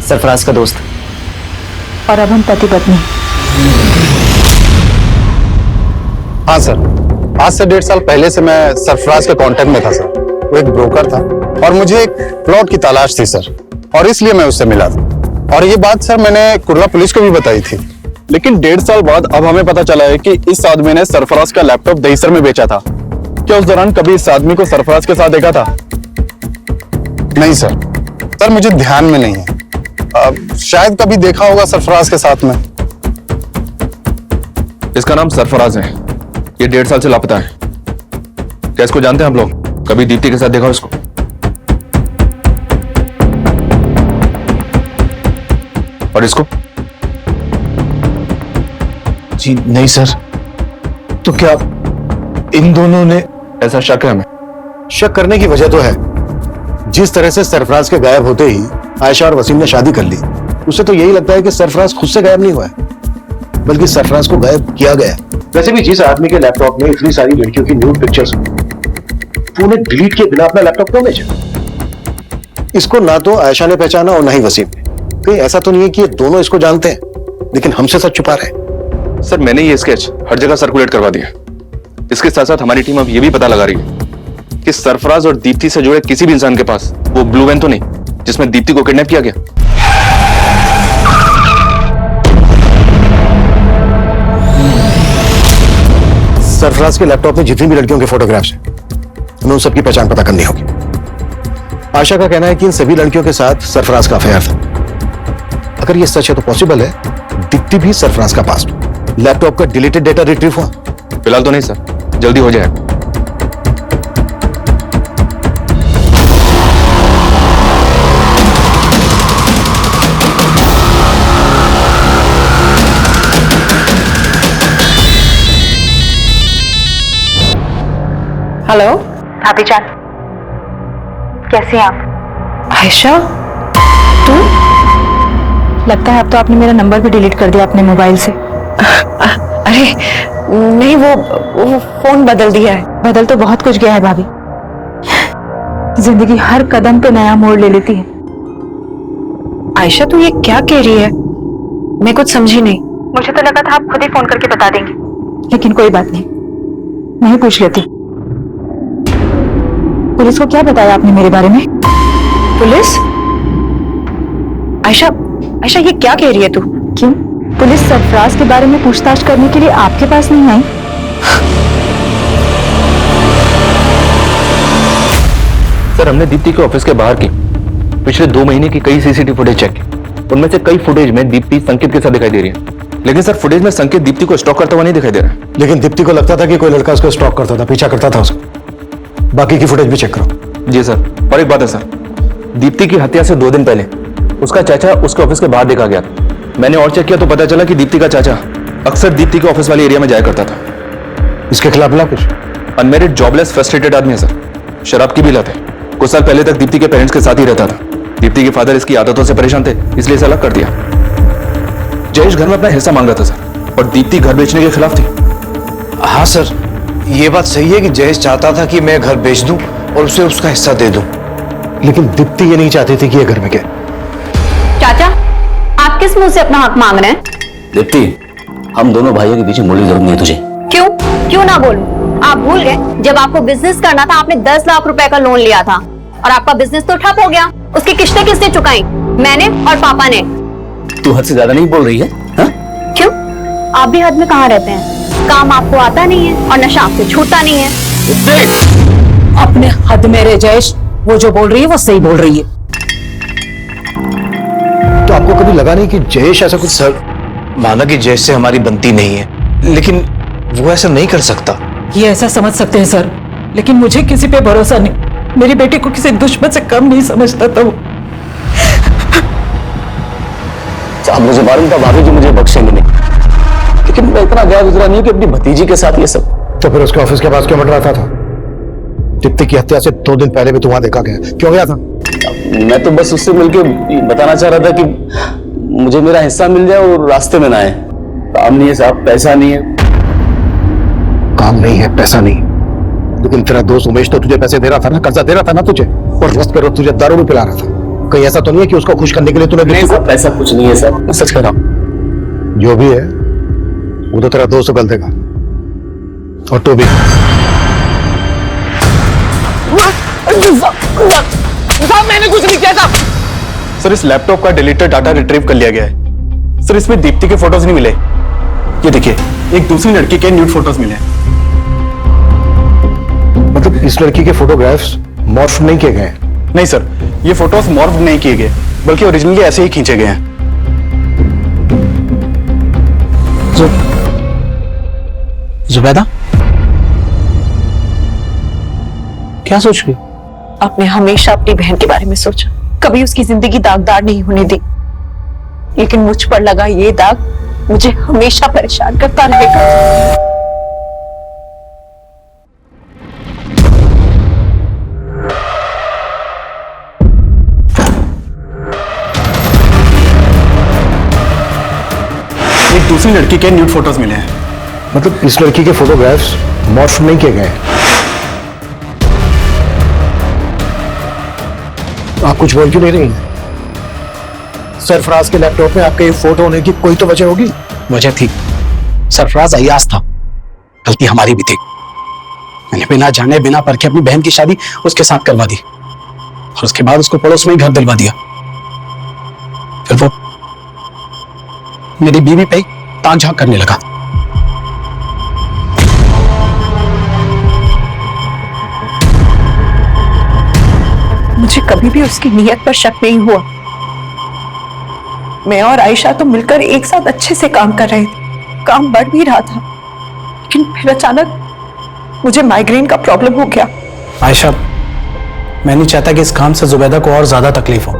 सरफराज का दोस्त। और अब हम पति पत्नी। हाँ सर, आज से 1.5 साल पहले से मैं सरफराज के कांटेक्ट में था सर। वो एक ब्रोकर था और मुझे एक प्लॉट की तलाश थी सर, और इसलिए मैं उससे मिला था। और ये बात सर मैंने कुर्ला पुलिस को भी बताई थी, लेकिन 1.5 साल बाद अब हमें पता चला है कि इस आदमी ने सरफराज का लैपटॉप दहीसर में बेचा था। क्या उस दौरान कभी इस आदमी को सरफराज के साथ देखा था? नहीं सर, मुझे ध्यान में नहीं है। शायद कभी देखा होगा सरफराज के साथ में। इसका नाम सरफराज है। ये 1.5 साल से लापता है। क्या इसको जानते हैं आप लोग? कभी दीप्ति के साथ देखा उसको? और इसको? जी नहीं सर। तो क्या इन दोनों ने? ऐसा शक है हमें। शक करने की वजह तो है, जिस तरह से सरफराज के गायब होते ही आयशा और वसीम ने शादी कर ली, उसे तो यही लगता है कि सरफराज खुद से गायब नहीं हुआ है, बल्कि सरफराज को गायब किया गया। वैसे भी जिस आदमी के लैपटॉप में इतनी सारी लड़कियों की न्यूड पिक्चर्स, वो उन्हें डिलीट किए बिना अपना लैपटॉप क्यों बेचा? इसको ना तो आयशा ने पहचाना और ना ही वसीम ने। कहीं ऐसा तो नहीं है कि ये दोनों इसको जानते हैं लेकिन हमसे सच छुपा रहे हैं? सर, मैंने ये स्केच हर जगह सर्कुलेट करवा दिया। इसके साथ साथ हमारी टीम अब ये भी पता लगा रही है कि सरफराज और दीप्ति से जुड़े किसी भी इंसान के पास वो ब्लू वैन तो नहीं जिसमें दीप्ति को किडनैप किया गया। सरफराज के लैपटॉप में जितनी भी लड़कियों के फोटोग्राफ्स हैं, हमें उन सबकी पहचान पता करनी होगी। आशा का कहना है कि इन सभी लड़कियों के साथ सरफराज का अफेयर था। अगर ये सच है तो पॉसिबल है दीप्ति भी सरफराज का पास्ट। लैपटॉप का डिलीटेड डेटा रिट्रीव हुआ? फिलहाल तो नहीं सर, जल्दी हो जाएगा। हेलो भाभी जान, कैसे हैं आप? आयशा, तू? लगता है अब तो आपने मेरा नंबर भी डिलीट कर दिया अपने मोबाइल से। अरे नहीं, वो फोन बदल दिया है। बदल तो बहुत कुछ गया है भाभी। जिंदगी हर कदम पे नया मोड़ ले लेती है। आयशा, तू ये क्या कह रही है? मैं कुछ समझी नहीं। मुझे तो लगा था आप खुद ही फोन करके बता देंगे, लेकिन कोई बात नहीं, मैं ही पूछ लेती। पुलिस को क्या बताया आपने मेरे बारे में? पुलिस? आयशा, आयशा ये क्या कह रही है तू? क्यों? पुलिस सरफराज के बारे में पूछताछ करने के लिए आपके पास नहीं आई? सर, हमने दीप्ति के ऑफिस के बाहर की पिछले 2 महीने की कई सीसीटीवी फुटेज चेक की। उनमें से कई फुटेज में दीप्ति संकेत के साथ दिखाई दे रही है, लेकिन सर फुटेज में संकेत दीप्ति को स्टॉक करता हुआ नहीं दिखाई दे रहा है। लेकिन दीप्ति को लगता था कि कोई लड़का उसको स्टॉक करता था, पीछा करता था उसको। बाकी की फुटेज भी चेक करो। जी सर। और एक बात है सर, दीप्ति की हत्या से 2 दिन पहले उसका चाचा उसके ऑफिस के बाहर देखा गया था। मैंने और चेक किया तो पता चला कि दीप्ति का चाचा अक्सर दीप्ति के ऑफिस वाले एरिया में जाया करता था। इसके खिलाफ मिला कुछ? अनमेरिड, जॉबलेस, फ्रस्ट्रेटेड आदमी है सर। शराब की भी लत है। कुछ साल पहले तक दीप्ति के पेरेंट्स के साथ ही रहता था। दीप्ति के फादर इसकी आदतों से परेशान थे, इसलिए इसे अलग कर दिया। जयेश घर में अपना हिस्सा मांग रहा था सर, और दीप्ति घर बेचने के खिलाफ थी। हाँ सर, ये बात सही है कि जयेश चाहता था कि मैं घर बेच दूं और उसे उसका हिस्सा दे दूं, लेकिन दीप्ति ये नहीं चाहती थी कि ये घर में गए। चाचा, आप किस मुंह से अपना हक मांग रहे हैं? दीप्ति, हम दोनों भाइयों के पीछे मुड़ने की जरूरत नहीं है तुझे। क्यों? क्यों ना बोलूं? आप भूल गए जब आपको बिजनेस करना था आपने 10 लाख रुपए का लोन लिया था और आपका बिजनेस तो ठप हो गया। उसकी किस्तें किसने चुकाई? मैंने और पापा ने। तू हद से ज्यादा नहीं बोल रही है? हा? क्यों? आप भी हद में कहाँ रहते हैं? काम आपको आता नहीं है और नशा आपसे छूटता नहीं है। अपने हद में रह जयेश, वो जो बोल रही है वो सही बोल रही है। तो आपको कभी लगा नहीं कि जयेश ऐसा कुछ? सर माना कि जयेश से हमारी बनती नहीं है, लेकिन वो ऐसा नहीं कर सकता। ये ऐसा समझ सकते हैं सर, लेकिन मुझे किसी पे भरोसा नहीं। मेरी बेटी को किसी दुश्मन से कम नहीं समझता था वो। साहब, मुझे मालूम था भाभी जी मुझे बख्शेंगे नहीं, लेकिन मैं इतना गया गुजरा नहीं कि अपनी भतीजी के साथ ये सब। तो फिर उसके ऑफिस के पास क्यों मंडराता था? दीप्ति की हत्या से 2 दिन पहले भी तू वहां देखा गया, क्यों गया था? मैं तो बस उससे मिलके बताना चाह रहा था कि मुझे मेरा हिस्सा मिल जाए और रास्ते में ना आए। काम नहीं है साहब, पैसा नहीं है। काम नहीं है, पैसा नहीं, लेकिन तेरा दोस्त उमेश तो तुझे पैसे दे रहा था ना, कर्जा दे रहा था ना तुझे, और रस्त कर तुझे दारू भी पिला रहा था। कहीं ऐसा तो नहीं है कि उसको खुश करने के लिए तूने? नहीं साहब, पैसा कुछ नहीं है साहब, मैं सच कह रहा हूं। जो भी है वो तो तेरा दोस्त कर देगा, और तू भी। मैंने कुछ नहीं किया था सर। इस लैपटॉप का डिलीटेड डाटा रिट्रीव कर लिया गया है सर। इसमें दीप्ति के फोटोज नहीं मिले। ये देखिए, एक दूसरी लड़की के न्यूड फोटोज मिले हैं। मतलब इस लड़की के फोटोग्राफ्स मॉर्फ नहीं किए गए? नहीं सर, ये फोटोज मॉर्फ नहीं किए गए, बल्कि ओरिजिनली ऐसे ही खींचे गए हैं। जुबैदा, क्या सोच रही हो? आपने हमेशा अपनी बहन के बारे में सोचा, कभी उसकी जिंदगी दागदार नहीं होने दी, लेकिन मुझ पर लगा ये दाग मुझे हमेशा परेशान करता रहेगा। एक दूसरी लड़की के न्यूड फोटोज मिले हैं। मतलब इस लड़की के फोटोग्राफ्स मॉर्फ नहीं किए गए हैं। आप कुछ बोल क्यों नहीं रही हैं? सरफराज के लैपटॉप में आपके ये फोटो होने की कोई तो वजह होगी। वजह थी, सरफराज अय्याज था, गलती हमारी भी थी। मैंने बिना जाने बिना परखे अपनी बहन की शादी उसके साथ करवा दी और उसके बाद उसको पड़ोस में ही घर दिलवा दिया। फिर वो मेरी बीवी पे ताक झांक करने लगा। मुझे कभी भी उसकी नीयत पर शक नहीं हुआ। मैं और आयशा तो मिलकर एक साथ अच्छे से काम कर रहे थे, काम बढ़ भी रहा था, लेकिन फिर अचानक मुझे माइग्रेन का प्रॉब्लम हो गया। आयशा, मैं नहीं चाहता कि इस काम से जुबैदा को और ज्यादा तकलीफ हो।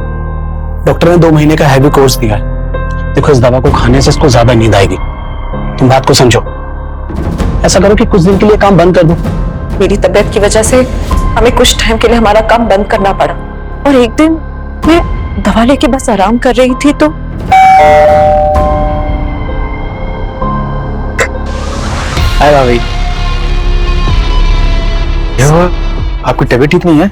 डॉक्टर ने 2 महीने का हैवी कोर्स दिया है। देखो, इस दवा को खाने से इसको ज्यादा नींद आएगी। तुम बात को समझो। ऐसा करो कि कुछ दिन के लिए काम बंद कर दो। मेरी तबीयत की वजह से हमें कुछ टाइम के लिए हमारा काम बंद करना पड़ा, और एक दिन मैं दवा लेके बस आराम कर रही थी तो हाय भाभी, क्या हुआ? आपकी तबीयत ठीक नहीं है?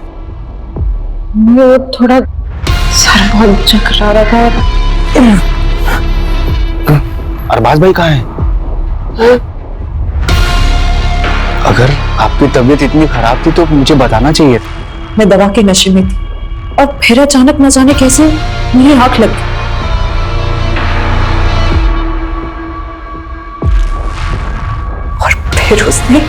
वो थोड़ा सर बहुत चकरा रहा था। अरबाज भाई कहाँ हैं? अगर आपकी तबीयत इतनी खराब थी तो मुझे बताना चाहिए था। मैं दवा के नशे में थी और फिर अचानक न जाने कैसे मेरी आंख लग गई। और फिर उसने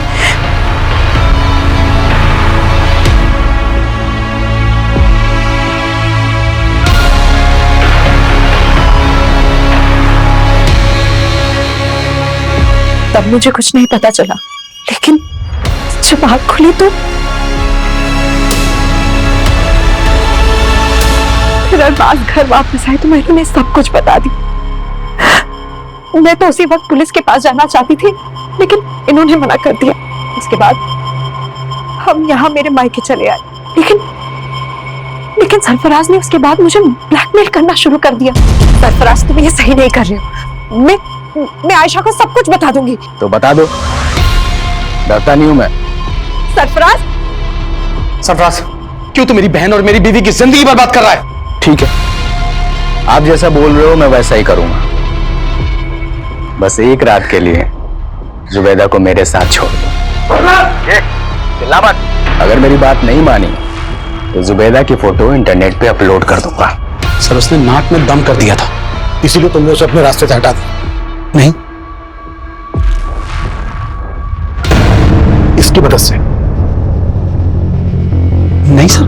तब मुझे कुछ नहीं पता चला, लेकिन जब आंख खुली तो फिर अरबाज घर वापस आए तो मैंने उन्हें सब कुछ बता दी। मैं तो उसी वक्त पुलिस के पास जाना चाहती थी, लेकिन इन्होंने मना कर दिया। उसके बाद हम यहाँ मेरे मायके चले आए, लेकिन सरफराज ने उसके बाद मुझे ब्लैकमेल करना शुरू कर दिया। सरफराज, तुम ये सही नहीं कर रहे हो। मैं आयशा को सब कुछ बता दूंगी। तो बता दो, डरता नहीं हूं मैं। सरफराज, क्यों तू मेरी बहन और मेरी बीवी की जिंदगी बर्बाद कर रहा है? ठीक है, आप जैसा बोल रहे हो मैं वैसा ही करूंगा। बस एक रात के लिए जुबैदा को मेरे साथ छोड़ दो। अगर मेरी बात नहीं मानी तो जुबैदा की फोटो इंटरनेट पे अपलोड कर दूंगा। सर, उसने नाक में दम कर दिया था, इसीलिए तुमने उसे अपने रास्ते से हटा दिया। नहीं, इसकी मदद से। नहीं सर,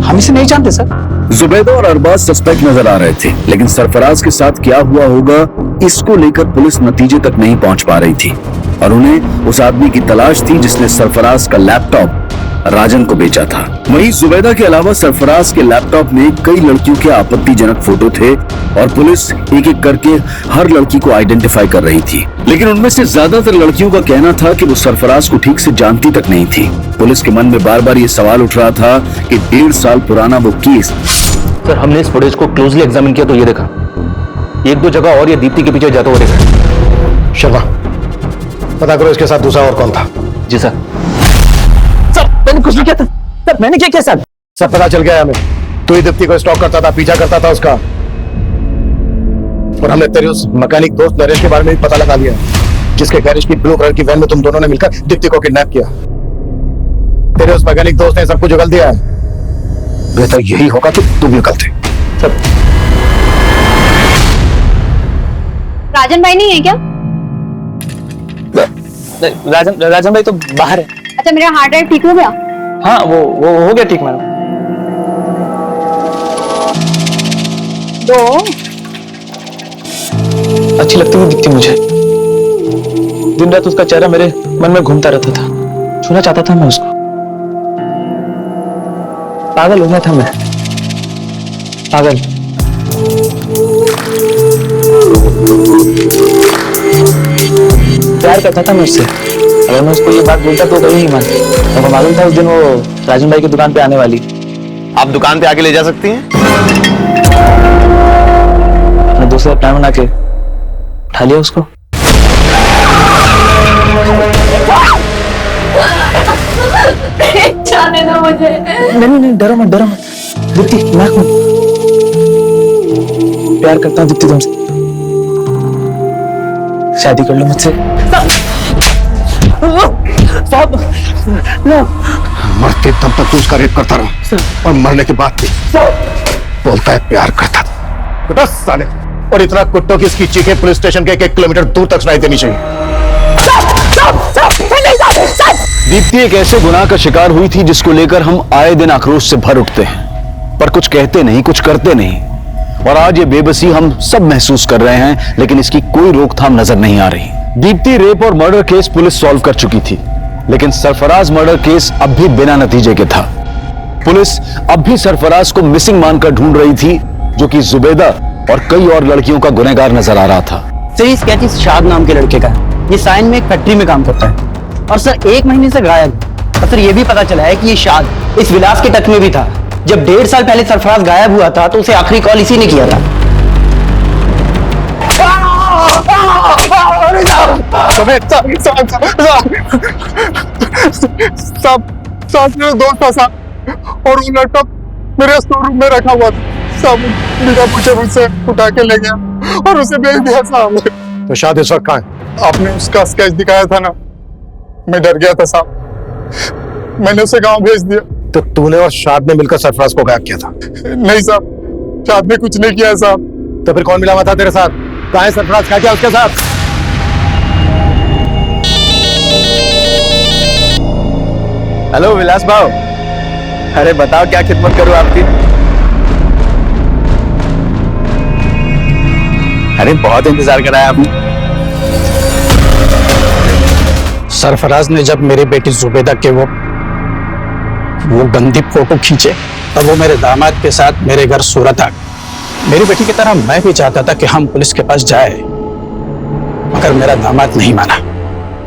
हम इसे नहीं जानते सर। जुबैदा और अरबाज सस्पेक्ट नजर आ रहे थे, लेकिन सरफराज के साथ क्या हुआ होगा इसको लेकर पुलिस नतीजे तक नहीं पहुंच पा रही थी और उन्हें उस आदमी की तलाश थी जिसने सरफराज का लैपटॉप राजन को बेचा था। वहीं जुबैदा के अलावा सरफराज के लैपटॉप में कई लड़कियों के आपत्तिजनक फोटो थे और पुलिस एक एक करके हर लड़की को आइडेंटिफाई कर रही थी, लेकिन उनमें से ज्यादातर लड़कियों का कहना था कि वो सरफराज को ठीक से जानती तक नहीं थी। पुलिस के मन में बार बार ये सवाल उठ रहा था कि 1.5 साल पुराना वो केस। सर, हमने इस फुटेज को क्लोजली एग्जामिन किया तो ये देखा, 1-2 जगह और ये दीप्ति के पीछे जाता हुआ देखा। शर्मा, पता करो इसके साथ दूसरा और कौन था। जी सर। मैंने कुछ नहीं किया था सर, मैंने क्या किया सर? सब पता चल गया हमें। तू ही दीप्ति को स्टॉक करता था, पीछा करता था उसका, और हमने तेरे उस मैकेनिक दोस्त नरेश के बारे में भी पता लगा लिया, जिसके गैरेज की ब्लू कलर की वैन में तुम दोनों ने मिलकर दीप्ति को किडनैप किया। तेरे उस मैकेनिक दोस्त ने सब कुछ उगल दिया है। बेहतर यही होगा कि तुम भी उगलते। सर, राजन भाई नहीं है क्या? राजन भाई तो बाहर है। अच्छा, मेरा हार्ड ड्राइव ठीक हो गया? हाँ, वो हो गया ठीक मैडम। अच्छी लगती हुई दिखती मुझे। दिन रात उसका चेहरा मेरे मन में घूमता रहता था, छूना चाहता था मैं उसको। पागल हो गया था मैं, पागल। प्यार करता था मैं उससे। अगर मैं उसको ये बात बोलता तो कभी नहीं मानती। मेरे को मालूम था उस दिन वो राजन भाई की दुकान पे आने वाली। आप दुकान पे आके ले जा सकती हैं? मैं दूसरा प्लान बना के उठा लिया उसको। जाने दो मुझे। नहीं, डरो मत, डरो मत। दीप्ति, नाक मत। प्यार करता हूँ दीप्ति तुमसे। शादी कर लो मुझसे। मरते तब तक तू उसका रेप करता रहा और मरने के बाद भी बोलता है प्यार करता था। कुत्ता साले, और इतना कुत्तों की इसकी चीखें पुलिस स्टेशन के 1 किलोमीटर दूर तक सुनाई देनी चाहिए। दीप्ति एक ऐसे गुनाह का शिकार हुई थी जिसको लेकर हम आए दिन आक्रोश से भर उठते हैं, पर कुछ कहते नहीं, कुछ करते नहीं। और आज ये बेबसी हम सब महसूस कर रहे हैं, लेकिन इसकी कोई रोकथाम नजर नहीं आ रही। दीप्ति रेप और मर्डर केस पुलिस सॉल्व कर चुकी थी, लेकिन सरफराज मर्डर केस अब भी बिना नतीजे के था। पुलिस अब भी सरफराज को मिसिंग मानकर ढूंढ रही थी, जो कि जुबैदा और कई और लड़कियों का गुनहगार नजर आ रहा था। सर, ये स्केच शाद नाम के लड़के का है। ये साइन में एक फैक्ट्री में काम करता है और सर 1 महीने से गायब। और सर ये भी पता चला है कि ये शाद इस विलास के टच में भी था। जब 1.5 साल पहले सरफराज गायब हुआ था तो उसे आखिरी कॉल इसी ने किया था। मेरे दोस्त था साहब, और वो लड़का मेरे स्टोर में रखा हुआ था साहब। बिना पूछे मुझसे उठा के ले गया और उसे बेच दिया साहब। तो शाद इस वक्त कहाँ है? आपने उसका स्केच दिखाया था ना, मैं डर गया था साहब, मैंने उसे गांव भेज दिया। तो तूने और शाद ने मिलकर सरफराज को गायब किया था? नहीं साहब, शाद ने कुछ नहीं किया साहब। तो फिर कौन मिला हुआ था तेरे साथ? कहाँ है सरफराज? क्या किया उसके साथ? हेलो विलास भाव, अरे बताओ क्या खिदमत करूं आपकी? अरे बहुत इंतजार कराया आपने। सरफराज ने जब मेरी बेटी जुबैदा के वो गंदी फोटो खींचे, तब वो मेरे दामाद के साथ मेरे घर सूरत आ गए। मेरी बेटी की तरह मैं भी चाहता था कि हम पुलिस के पास जाए, मगर मेरा दामाद नहीं माना।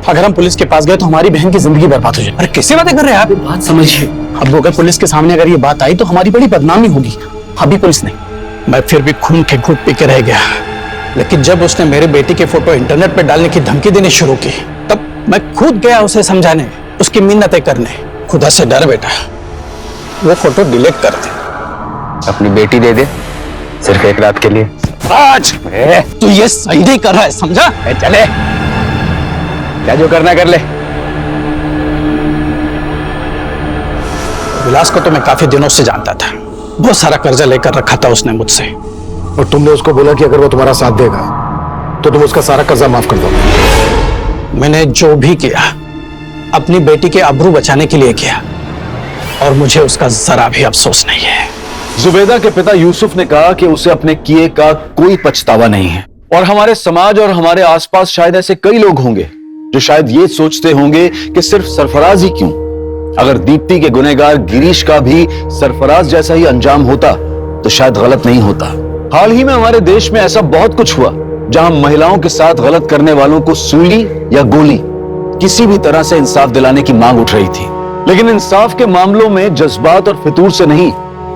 अगर हम पुलिस के पास गए तो हमारी बहन की जिंदगी बर्बाद हो जाए। अरे कैसे बातें कर रहे हैं आप? बात समझिए। अब अगर पुलिस के सामने अगर ये बात आई तो हमारी बड़ी बदनामी होगी। अभी पुलिस नहीं, मैं फिर भी खून के घूंट पी के रह गया। लेकिन जब उसने मेरी बेटी की फोटो इंटरनेट पर डालने की धमकी देनी शुरू की, तब मैं खुद गया उसे समझाने, उसकी मिन्नतें करने। खुदा से डर बेटा, वो फोटो डिलीट कर दे। अपनी बेटी दे दे, सिर्फ 1 रात के लिए। आज तू ये सही नहीं कर रहा है, समझा? चले, क्या जो करना कर ले। विलास को तो मैं काफी दिनों से जानता था। बहुत सारा कर्जा लेकर रखा था उसने मुझसे। और तुमने उसको बोला कि अगर वो तुम्हारा साथ देगा तो तुम उसका सारा कर्जा माफ कर दो। मैंने जो भी किया अपनी बेटी के आबरू बचाने के लिए किया, और मुझे उसका जरा भी अफसोस नहीं है। जुबैदा के पिता यूसुफ ने कहा कि उसे अपने किए का कोई पछतावा नहीं है। और हमारे समाज और हमारे आसपास शायद ऐसे कई लोग होंगे जो शायद ये सोचते होंगे कि सिर्फ सरफराज ही क्यों, अगर दीप्ति के गुनहगार गिरीश का भी सरफराज जैसा ही अंजाम होता तो शायद गलत नहीं होता। हाल ही में हमारे देश में ऐसा बहुत कुछ हुआ जहां महिलाओं के साथ गलत करने वालों को सूली या गोली, किसी भी तरह से इंसाफ दिलाने की मांग उठ रही थी। लेकिन इंसाफ के मामलों में जज्बात और फितूर से नहीं,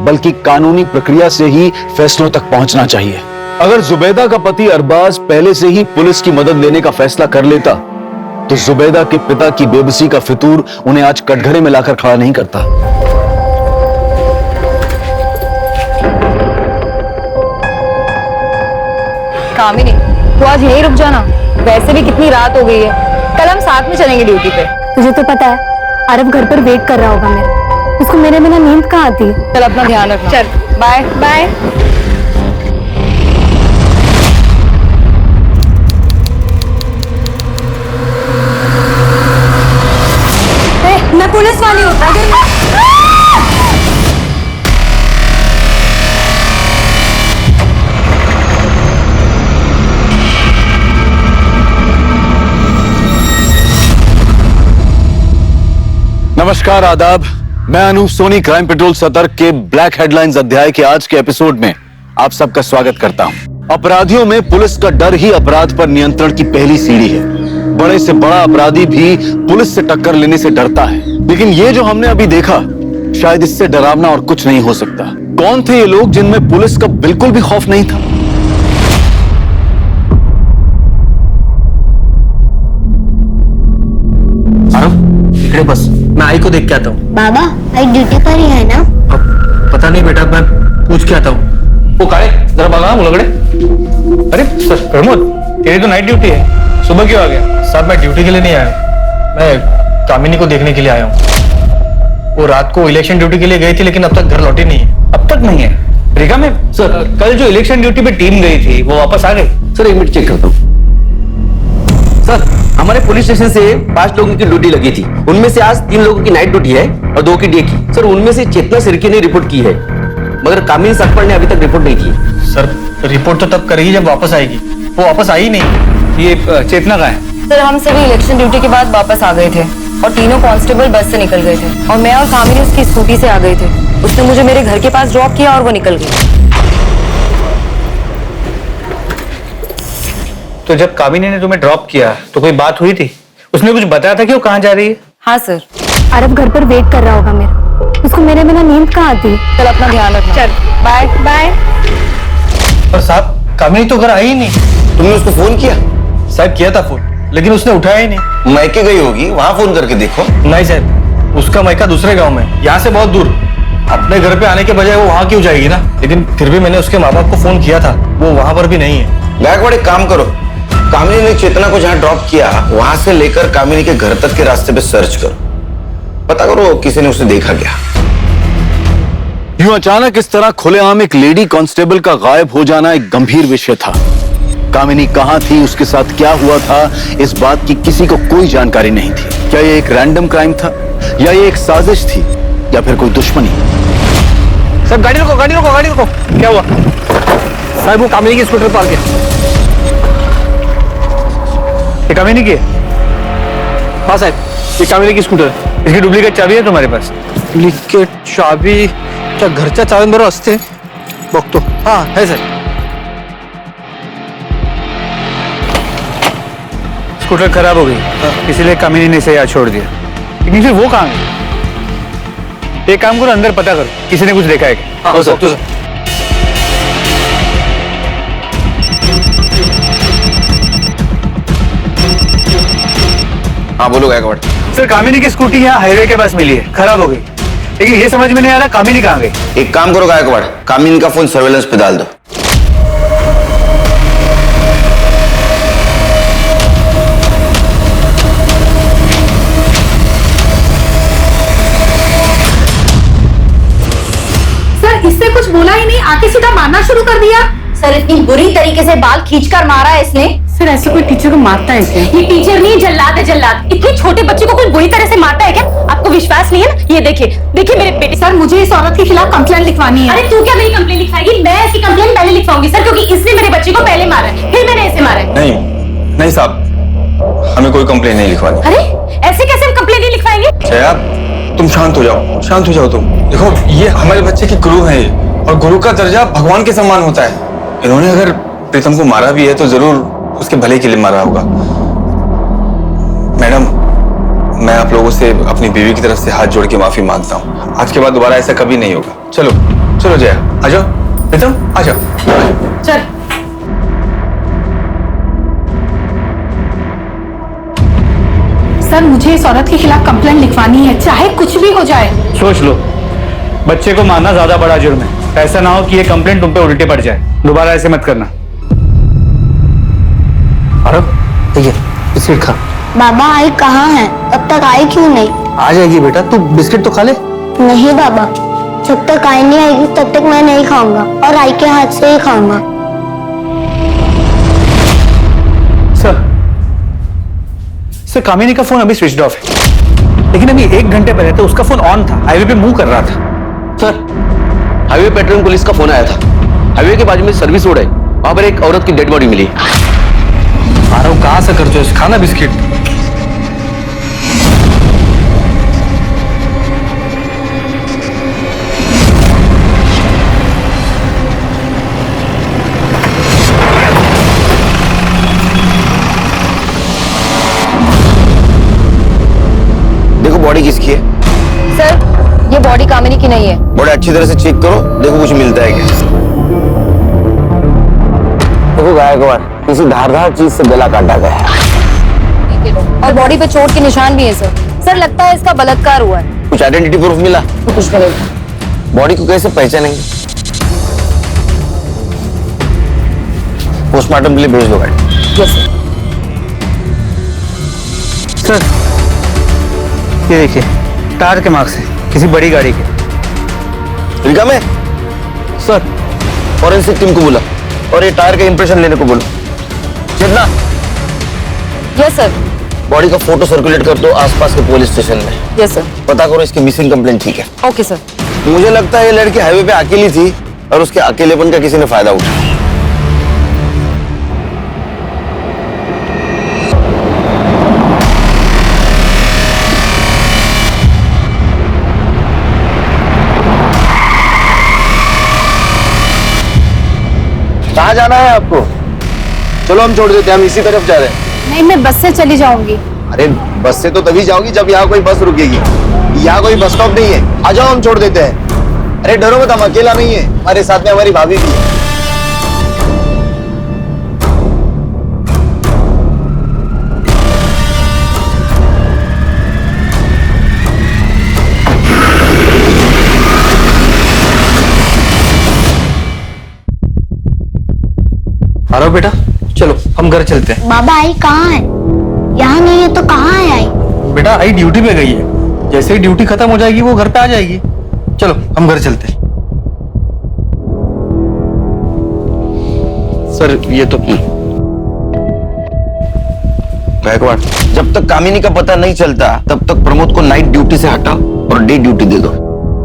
बल्कि कानूनी प्रक्रिया से ही फैसलों तक पहुंचना चाहिए। अगर जुबैदा का पति अरबाज पहले से ही पुलिस की मदद लेने का फैसला कर लेता तो जुबैदा के पिता की बेबसी का फितूर उन्हें आज कटघरे में लाकर खड़ा नहीं करता। कामिनी, तू आज यहीं रुक जाना, वैसे भी कितनी रात हो गई है। कल हम साथ में चलेंगे ड्यूटी पे। तुझे तो पता है अरब घर पर वेट कर रहा होगा मेरा, उसको मेरे बिना नींद कहाँ आती है। चल अपना ध्यान रखना। चल बाय बाय। मैं पुलिस वाली होता नमस्कार, आदाब। मैं अनूप सोनी क्राइम पेट्रोल सतर्क के ब्लैक हेडलाइंस अध्याय के आज के एपिसोड में आप सबका स्वागत करता हूं। अपराधियों में पुलिस का डर ही अपराध पर नियंत्रण की पहली सीढ़ी है। बड़े से बड़ा अपराधी भी पुलिस से टक्कर लेने से डरता है, लेकिन ये जो हमने अभी देखा, शायद इससे डरावना और कुछ नहीं हो सकता। कौन थे ये लोग जिनमें पुलिस का बिल्कुल भी खौफ नहीं था? इकड़े बस, मैं आई को देख के आता हूँ। बाबा, आई ड्यूटी पर ही है ना? पता नहीं बेटा, मैं पूछ के आता हूँ। वो काले जरा भागा मुलगड़े। अरे सर प्रमोद, तेरी तो नाइट ड्यूटी है, सुबह क्यों आ गया? साहब मैं ड्यूटी के लिए नहीं आया, मैं कामिनी को देखने के लिए आया हूँ। वो रात को इलेक्शन ड्यूटी के लिए गई थी, लेकिन अब तक घर लौटी नहीं है। अब तक नहीं है? रिका में सर, कल जो इलेक्शन ड्यूटी पे टीम गई थी वो वापस आ गई? सर एक मिनट चेक करता हूँ। सर हमारे पुलिस स्टेशन से 5 लोगों की ड्यूटी लगी थी, उनमें से आज 3 लोगों की नाइट ड्यूटी है और 2 की डे की। सर उनमें से चेतना सिरके ने रिपोर्ट की है, मगर कामिनी सकपड़ ने अभी तक रिपोर्ट नहीं की। सर रिपोर्ट तो तब करेगी जब वापस आएगी, वो वापस आई नहीं। ये चेतना कहाँ है? सर हम सभी इलेक्शन ड्यूटी के बाद वापस आ गए थे और तीनों कांस्टेबल बस से निकल गए थे और मैं और कामिनी उसकी स्कूटी से आ गए थे। उसने मुझे मेरे घर के पास ड्रॉप किया और वो निकल गई। तो जब कामिनी ने तुम्हें ड्रॉप किया तो कोई बात हुई थी? उसने कुछ बताया था कि वो कहाँ जा रही है? हाँ सर। अरब घर पर वेट कर रहा होगा मेरा, उसको मेरे बिना नींद कहाँ आती? चल अपना ध्यान रखना। चल बाय बाय। पर साहब कामिनी तो घर आई ही नहीं। तुमने उसको फोन किया? साहब किया था फोन, लेकिन उसने उठाया ही नहीं। मैके गई होगी, वहां फोन करके देखो। नहीं साहब, उसका मायका दूसरे गांव में, यहाँ से बहुत दूर। अपने घर पे आने के बजाय वो वहाँ क्यों जाएगी ना? लेकिन फिर भी मैंने उसके माँ बाप को फोन किया था, वो वहां पर भी नहीं है। गायकवाड़ एक काम करो, कामिनी ने चेतना को जहां ड्रॉप किया वहां से लेकर कामिनी के घर तक के रास्ते पे सर्च करो, पता करो किसी ने उसे देखा क्या। यूं अचानक इस तरह खुलेआम एक लेडी कांस्टेबल का गायब हो जाना एक गंभीर विषय था। कामिनी कहां थी, उसके साथ क्या हुआ था, इस बात की किसी को कोई जानकारी नहीं थी। क्या ये एक रैंडम क्राइम था या ये एक साजिश थी या फिर कोई दुश्मनी? सब गाड़ी रोको, गाड़ी रोको, गाड़ी रोको। क्या हुआ? साहब वो कामिनी की स्कूटर पार्क है। ये कामिनी की है? हाँ साहब, ये कामिनी की स्कूटर है। इसकी डुप्लीकेट चाबी है तुम्हारे पास? डुप्लीकेट चाबी? क्या घरच्या चावी बरोबर असते? बघतो। हाँ है सर। स्कूटर खराब हो गई, इसीलिए कामिनी ने इसे यहाँ छोड़ दिया। लेकिन फिर वो कहाँ गई? एक काम करो, अंदर पता करो किसी ने कुछ देखा है क्या? हाँ सर। हाँ बोलो गायकवाड़। सर कामिनी की स्कूटी यहाँ हाईवे के पास मिली है, खराब हो गई, लेकिन ये समझ में नहीं आ रहा कामिनी कहाँ गई। एक काम करो गायकवाड़, कामिनी का फोन सर्वेलेंस पे डाल दो। सर इससे कुछ बोला ही नहीं, आके सीधा मारना शुरू कर दिया। सर इतनी बुरी तरीके से बाल खींचकर मारा है इसने। सर ऐसे कोई टीचर को मारता है क्या? ये टीचर नहीं, जल्लाद है जल्लाद। इतने छोटे बच्चे को कोई बुरी तरह से मारता है क्या? आपको विश्वास नहीं है ना? ये देखिए देखिए मेरे बेटे। सर मुझे इस औरत के खिलाफ कंप्लेंट लिखवानी है। अरे तू क्या मेरी कंप्लेंट लिखवाएगी? मैं ऐसी कंप्लेंट पहले लिखवाऊंगी सर, क्योंकि इसने मेरे बच्चे को पहले मारा है, फिर मैंने ऐसे मारा है। नहीं नहीं साहब, हमें कोई कंप्लेंट नहीं लिखवानी। अरे ऐसे कैसे हम कंप्लेंट नहीं लिखवाएंगे? जया तुम शांत हो जाओ, शांत हो जाओ तुम। देखो ये हमारे बच्चे की गुरु है, और गुरु का दर्जा भगवान के समान होता है। इन्होंने अगर प्रीतम को मारा भी है तो जरूर उसके भले के लिए मारा होगा। मैडम मैं आप लोगों से अपनी बीवी की तरफ से हाथ जोड़ के माफी मांगता हूँ। आज के बाद दोबारा ऐसा कभी नहीं होगा। चलो चलो जया, आ जाओ। प्रीतम आ जाओ। चल सर मुझे इस औरत के खिलाफ कंप्लेंट लिखवानी है, चाहे कुछ भी हो जाए। सोच लो, बच्चे को मारना ज्यादा बड़ा जुर्म है। ऐसा ना हो कि ये कंप्लेंट तुम पे उल्टे पड़ जाए। दोबारा ऐसे मत करना। देखिए बिस्किट खा। बाबा आई कहाँ है? अब तक आई क्यों नहीं? आ जाएगी बेटा, तू बिस्किट तो खा ले। नहीं बाबा, जब तक आई नहीं आएगी तब तक मैं नहीं खाऊंगा, और आई के हाथ से ही खाऊंगा। सर कामिनी का फोन अभी स्विच ऑफ है, लेकिन अभी 1 घंटे पहले तो उसका फोन ऑन था, हाईवे पे मूव कर रहा था। सर हाईवे पेट्रोलिंग पुलिस का फोन आया था। हाईवे के बाजू में सर्विस रोड है, वहां पर एक औरत की डेड बॉडी मिली। आरव कहां से करते हो? खाना बिस्किट। गलती कामिनी की नहीं है। बड़े अच्छी तरह से चेक करो, देखो कुछ मिलता है क्या। देखो गायकवाड़, किसी धारदार चीज से गला काटा गया है और बॉडी पे चोट के निशान भी है सर। सर लगता है इसका बलात्कार हुआ है। कुछ आइडेंटिटी प्रूफ मिला? कुछ मिलेगा। बॉडी को कैसे पहचानेंगे? पोस्टमार्टम के लिए भेज दो गाड़ी। यस सर ये देखिए, टायर के मार्क्स है किसी बड़ी गाड़ी के। रिका में सर फॉरेंसिक टीम को बोला और ये टायर का इंप्रेशन लेने को बोलो। चेतना, यस सर। बॉडी का फोटो सर्कुलेट कर दो आसपास के पुलिस स्टेशन में। Yes sir. पता करो इसकी मिसिंग कंप्लेंट। ठीक है? Okay sir. मुझे लगता है ये लड़की हाईवे पे अकेली थी और उसके अकेलेपन का किसी ने फायदा उठाया। कहाँ जाना है आपको? चलो हम छोड़ देते हैं, हम इसी तरफ जा रहे हैं। नहीं, मैं बस से चली जाऊंगी। अरे बस से तो तभी जाओगी जब यहाँ कोई बस रुकेगी। यहाँ कोई बस स्टॉप नहीं है, आ जाओ हम छोड़ देते हैं। अरे डरो मत, हम अकेला नहीं है, हमारे साथ में हमारी भाभी भी है। आ बेटा, चलो हम घर चलते हैं। बाबा आई कहाँ है? यहाँ नहीं है तो कहाँ है आई? बेटा आई ड्यूटी पे गई है, जैसे ही ड्यूटी खत्म हो जाएगी वो घर पे आ जाएगी। चलो हम घर चलते हैं। सर ये तो गायकवाड़, जब तक कामिनी का पता नहीं चलता तब तक प्रमोद को नाइट ड्यूटी से हटाओ और डे ड्यूटी दे दो।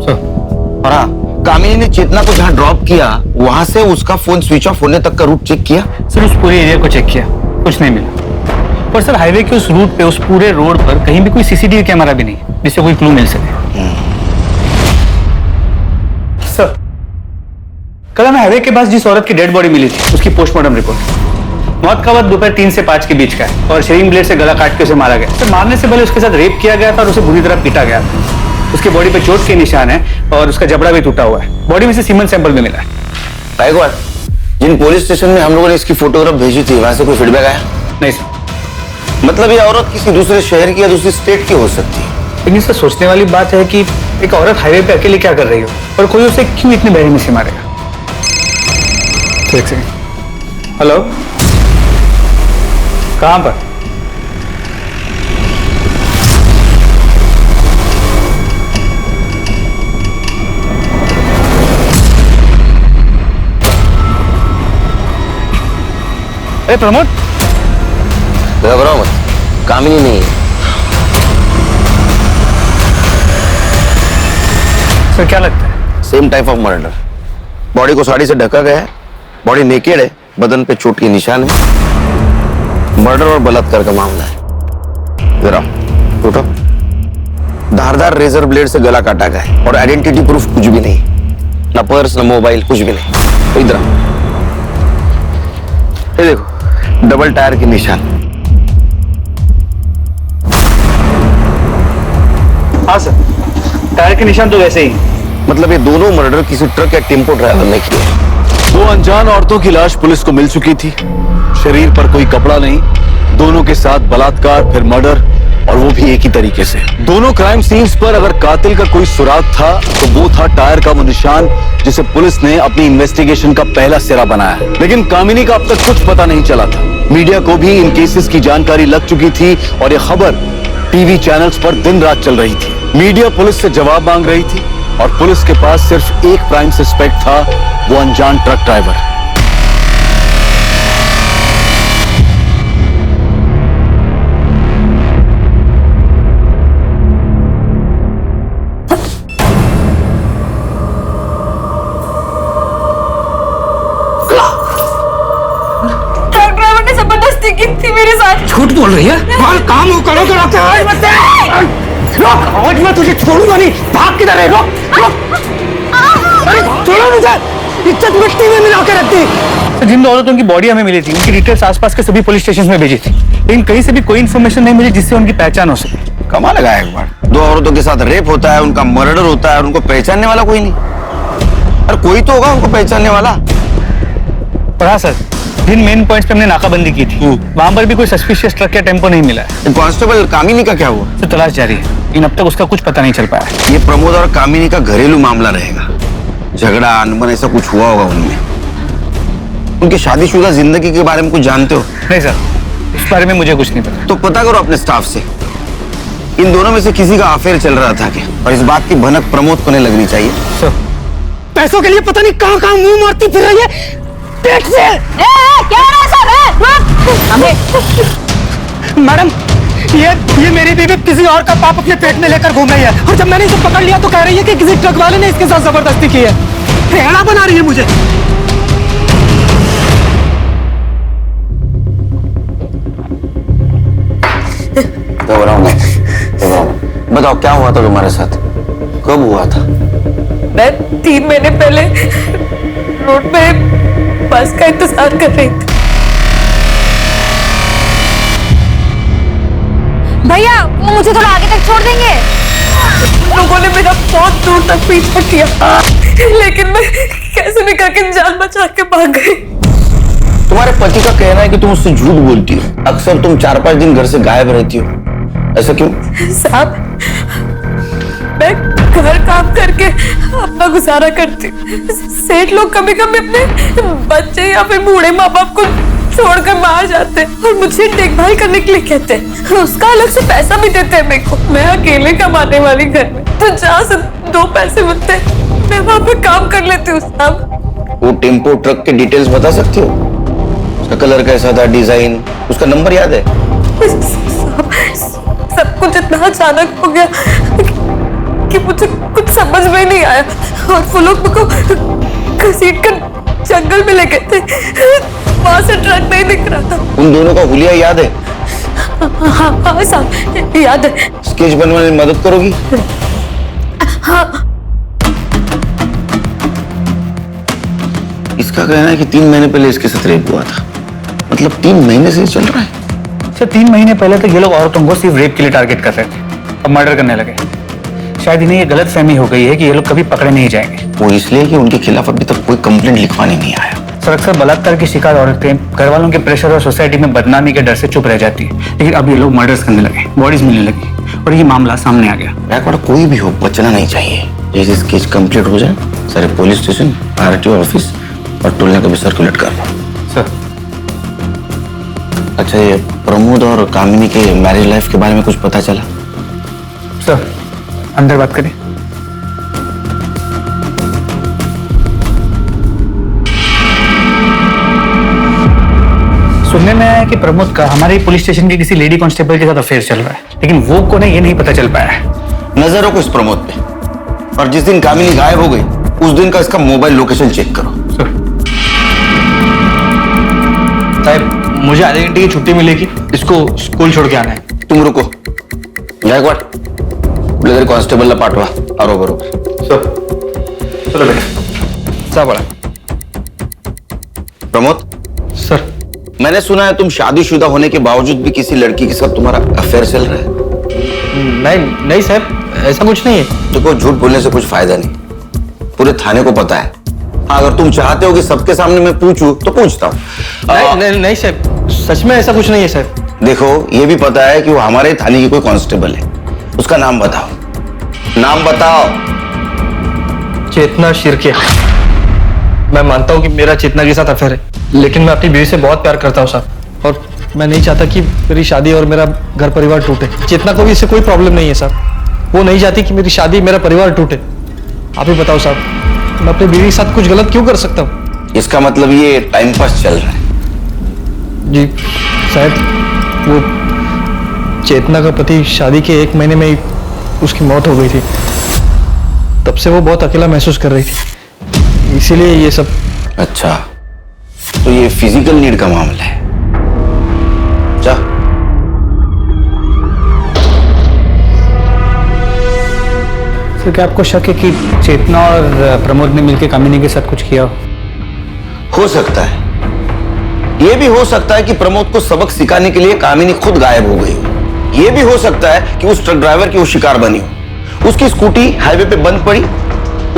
सर। और हाँ, कामिनी ने चेतना को जहाँ ड्रॉप किया वहां से उसका फोन स्विच ऑफ होने तक का रूट चेक किया? सर उस पूरे एरिया को चेक किया, कुछ नहीं मिला। पर सर हाईवे के उस रूट पे, उस पूरे रोड पर कहीं भी कोई सीसीटीवी कैमरा भी नहीं जिससे कोई क्लू मिल सके। सर कल हमें हाईवे के पास जिस औरत की डेड बॉडी मिली थी उसकी पोस्टमार्टम रिपोर्ट। मौत का वक्त दोपहर 3 से 5 के बीच का है और शेविंग ब्लेड से गला काट के उसे मारा गया। सर मारने से पहले उसके साथ रेप किया गया था और उसे बुरी तरह पीटा गया था। उसकी बॉडी पे चोट के निशान है और उसका जबड़ा भी टूटा हुआ है। बॉडी में से सीमन सैंपल भी मिला है। गायकवाड़, जिन पुलिस स्टेशन में हम लोगों ने इसकी फोटोग्राफ भेजी थी वहां से कोई फीडबैक आया? नहीं सर। मतलब ये औरत किसी दूसरे शहर की या दूसरी स्टेट की हो सकती है। लेकिन सर सोचने वाली बात है कि एक औरत हाईवे पे अकेले क्या कर रही हो और कोई उसे क्यों इतनी बेरहमी से मारेगा। एक सेकंड। हेलो, कहां पर? अरे प्रमोद, घबराओ मत, कामिनी नहीं है। सर क्या लगता है? Same type of murder. Body को साड़ी से ढका गया है, बॉडी नेकेड है, बदन पे चोट के निशान है। मर्डर और बलात्कार का मामला है। जरा उठो। धारदार रेजर ब्लेड से गला काटा गया है और आइडेंटिटी प्रूफ कुछ भी नहीं, ना पर्स ना मोबाइल, कुछ भी नहीं। तो इधर ये देखो, डबल टायर के निशान। हाँ सर, टायर के निशान तो वैसे ही। मतलब ये दोनों मर्डर किसी ट्रक या टेम्पो ड्राइवर ने किए। 2 अनजान औरतों की लाश पुलिस को मिल चुकी थी। शरीर पर कोई कपड़ा नहीं, दोनों के साथ बलात्कार फिर मर्डर, और वो भी एक ही तरीके से। दोनों क्राइम सीन्स पर अगर कातिल का कोई सुराग था तो वो था टायर का वो निशान जिसे पुलिस ने अपनी इन्वेस्टिगेशन का पहला सिरा बनाया है। लेकिन कामिनी का अब तक कुछ पता नहीं चला था। मीडिया को भी इन केसेस की जानकारी लग चुकी थी और ये खबर टीवी चैनल्स पर दिन रात चल रही थी। मीडिया पुलिस से जवाब मांग रही थी और पुलिस के पास सिर्फ एक प्राइम सस्पेक्ट था, वो अनजान ट्रक ड्राइवर। थी मेरे साथ। झूठ बोल रही है? काम हो करो कराते आज मत रोक, आज मैं तुझे छोड़ूंगा नहीं। भाग किधर है? रोक रोक, अरे छोड़ो मुझे, इज्जत मिट्टी में मिला के रखती। जिन दो औरतों की बॉडी हमें मिली थी उनकी डिटेल्स आसपास के सभी पुलिस स्टेशन में भेजी थी, लेकिन कहीं से भी कोई इन्फॉर्मेशन नहीं मिली जिससे उनकी पहचान हो सके। कमाल लगा एक बार। 2 औरतों के साथ रेप होता है, उनका मर्डर होता है और उनको पहचानने वाला कोई नहीं। अरे कोई तो होगा उनको पहचानने वाला। पर हाँ सर, जिन मेन पॉइंट्स पे हमने नाकाबंदी की थी वहां पर भी कोई सस्पिशियस ट्रक या टेम्पो नहीं मिला है। कांस्टेबल कामिनी का क्या हुआ? तो तलाश जारी है, लेकिन अब तक उसका कुछ पता नहीं चल पाया। ये प्रमोद और कामिनी का घरेलू मामला रहेगा। झगड़ा अनबन ऐसा कुछ हुआ होगा उनमें। उनकी शादीशुदा जिंदगी के बारे में कुछ जानते हो? नहीं सर, इस बारे में मुझे कुछ नहीं पता। तो पता करो अपने स्टाफ से, इन दोनों में से किसी का अफेयर चल रहा था क्या? और इस बात की भनक प्रमोद को नहीं लगनी चाहिए। सर, पैसों के लिए पता नहीं कहाँ कहाँ मुंह मारती फिर रही है पेट से। क्या हो रहा है सब? मैडम, ये मेरी बीवी किसी और का पाप अपने पेट में लेकर घूम रही है, और जब मैंने इसे पकड़ लिया तो कह रही है कि किसी ट्रक वाले ने इसके साथ जबरदस्ती की है। भेड़ा बना रही है मुझे। बताओ क्या हुआ था तुम्हारे साथ? कब हुआ था? मैं 3 महीने पहले रोड पे बस का इंतजार कर रही थी। भैया वो मुझे थोड़ा आगे तक छोड़ देंगे? लोगों ने मेरा बहुत दूर तक पीछा किया, लेकिन मैं कैसे भी करके जान बचा के भाग गई। तुम्हारे पति का कहना है कि तुम उससे झूठ बोलती हो। अक्सर तुम 4-5 दिन घर से गायब रहती हो, ऐसा क्यों? साहब, मैं घर काम करके अपना गुजारा करती। सेठ लोग कभी कभी अपने बच्चे या फिर बूढ़े माँ बाप को छोड़कर बाहर जाते हैं और मुझे देखभाल करने के लिए कहते हैं। उसका अलग से पैसा भी देते हैं मेरे को। मैं अकेले कमाने वाली घर में, तो जहाँ से 2 पैसे मिलते हैं मैं वहाँ पे काम कर लेती हूँ। साहब, वो टेम्पो ट्रक के डिटेल्स बता सकते हो? उसका कलर कैसा था, डिजाइन, उसका नंबर याद है? सब कुछ इतना अचानक हो गया कि मुझे कुछ समझ में नहीं आया, और वो लोग मुझको घसीट कर जंगल में ले गए थे। वहां से ट्रक नहीं दिख रहा था। उन दोनों का हुलिया याद है? हाँ साहब, याद है। स्केच बनवाने में मदद करोगी? हाँ। इसका कहना है कि 3 महीने पहले इसके साथ रेप हुआ था। मतलब 3 महीने से चल रहा है। सर, 3 महीने पहले तक ये लोग औरतों को सिर्फ रेप के लिए टारगेट कर रहे थे, अब मर्डर करने लगे। शायद इन्हें ये गलत फहमी हो गई है कि ये लोग कभी पकड़े नहीं जाएंगे। वो इसलिए कि उनके खिलाफ अभी तक कोई कंप्लेंट लिखवाने नहीं आया। सर, अक्सर बलात्कार की शिकार औरतें घर वालों के प्रेशर और सोसाइटी में बदनामी के डर से चुप रह जाती है, लेकिन अब ये लोग मर्डर्स करने लगे, बॉडीज मिलने लगी और ये मामला सामने आ गया। बैकवर्ड कोई भी हो, बचना नहीं चाहिए। जैसे केस कंप्लीट हो जाए, सारे पुलिस स्टेशन, आरटीओ ऑफिस और टोलने को भी सर्कुलेट कर दो। सर, अच्छा, ये प्रमोद और कामिनी के मैरिज लाइफ के बारे में कुछ पता चला? सर, अंदर बात करें। सुनने में आया कि प्रमोद का हमारे पुलिस स्टेशन के किसी लेडी कांस्टेबल के साथ अफेयर चल रहा है, लेकिन वो कौन है ये नहीं पता चल पाया है। नजर रखो इस प्रमोद पे, और जिस दिन कामिनी गायब हो गई उस दिन का इसका मोबाइल लोकेशन चेक करो। साहब, मुझे आधे घंटे की छुट्टी मिलेगी, इसको स्कूल छोड़ के आना है। तुम रुको, गायकवाड़ ब्लेजर कांस्टेबल ला पाठवा। आरो बरोबर। चलो बेटा। सा बड़ा प्रमोद। सर, मैंने सुना है तुम शादीशुदा होने के बावजूद भी किसी लड़की के साथ तुम्हारा अफेयर चल रहा है। नहीं साहब, ऐसा कुछ नहीं है। देखो, झूठ बोलने से कुछ फायदा नहीं, पूरे थाने को पता है। अगर तुम चाहते हो कि सबके सामने मैं पूछूं तो पूछता हूँ। नहीं साहब, सच में ऐसा कुछ नहीं है सर। देखो, ये भी पता है कि वो हमारे थाने की कोई कांस्टेबल है। उसका नाम बताओ, नाम बताओ। चेतना शिर्के। मैं मानता हूँ कि मेरा चेतना के साथ अफेयर है, लेकिन मैं अपनी बीवी से बहुत प्यार करता हूँ साहब, और मैं नहीं चाहता कि मेरी शादी और मेरा घर परिवार टूटे। चेतना को भी इससे कोई प्रॉब्लम नहीं है साहब, वो नहीं चाहती कि मेरी शादी मेरा परिवार टूटे। आप ही बताओ साहब, मैं अपनी बीवी के साथ कुछ गलत क्यों कर सकता हूँ? इसका मतलब ये टाइम पास चल रहा है। जी साहब, वो चेतना का पति शादी के 1 महीने में ही उसकी मौत हो गई थी। तब से वो बहुत अकेला महसूस कर रही थी, इसीलिए ये सब। अच्छा, तो ये फिजिकल नीड का मामला है। जा। सर, क्या आपको शक है कि चेतना और प्रमोद ने मिलकर कामिनी के साथ कुछ किया हो सकता है। ये भी हो सकता है कि प्रमोद को सबक सिखाने के लिए कामिनी खुद गायब हो गई। यह भी हो सकता है कि उस ट्रक ड्राइवर की वो शिकार बनी हो। उसकी स्कूटी हाईवे पे बंद पड़ी,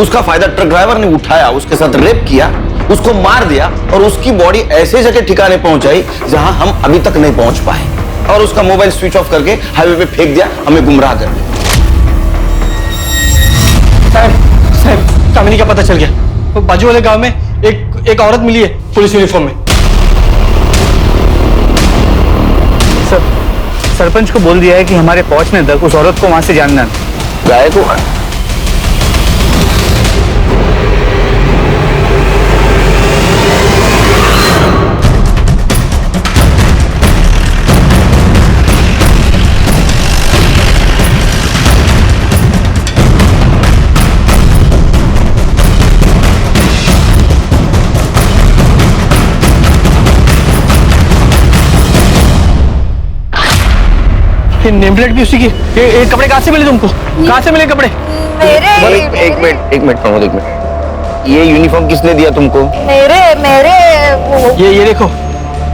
उसका फायदा ट्रक ड्राइवर ने उठाया, उसके साथ रेप किया, उसको मार दिया और उसकी बॉडी ऐसे जगह ठिकाने पहुंचाई जहां हम अभी तक नहीं पहुंच पाए, और उसका मोबाइल स्विच ऑफ करके हाईवे पे फेंक दिया, हमें गुमराह कर दिया। साहब कामिनी का पता चल गया। तो बाजू वाले गांव में एक औरत मिली है पुलिस यूनिफॉर्म में। सर सरपंच को बोल दिया है कि हमारे पहुंचने तक उस औरत को वहां से जानना है। गायकवाड़ नेम प्लेट भी उसी की। ये कपड़े कहाँ से मिले तुमको? कहाँ से मिले कपड़े? एक मिनट प्रमोद, एक मिनट। ये यूनिफॉर्म किसने दिया तुमको? मेरे ये देखो,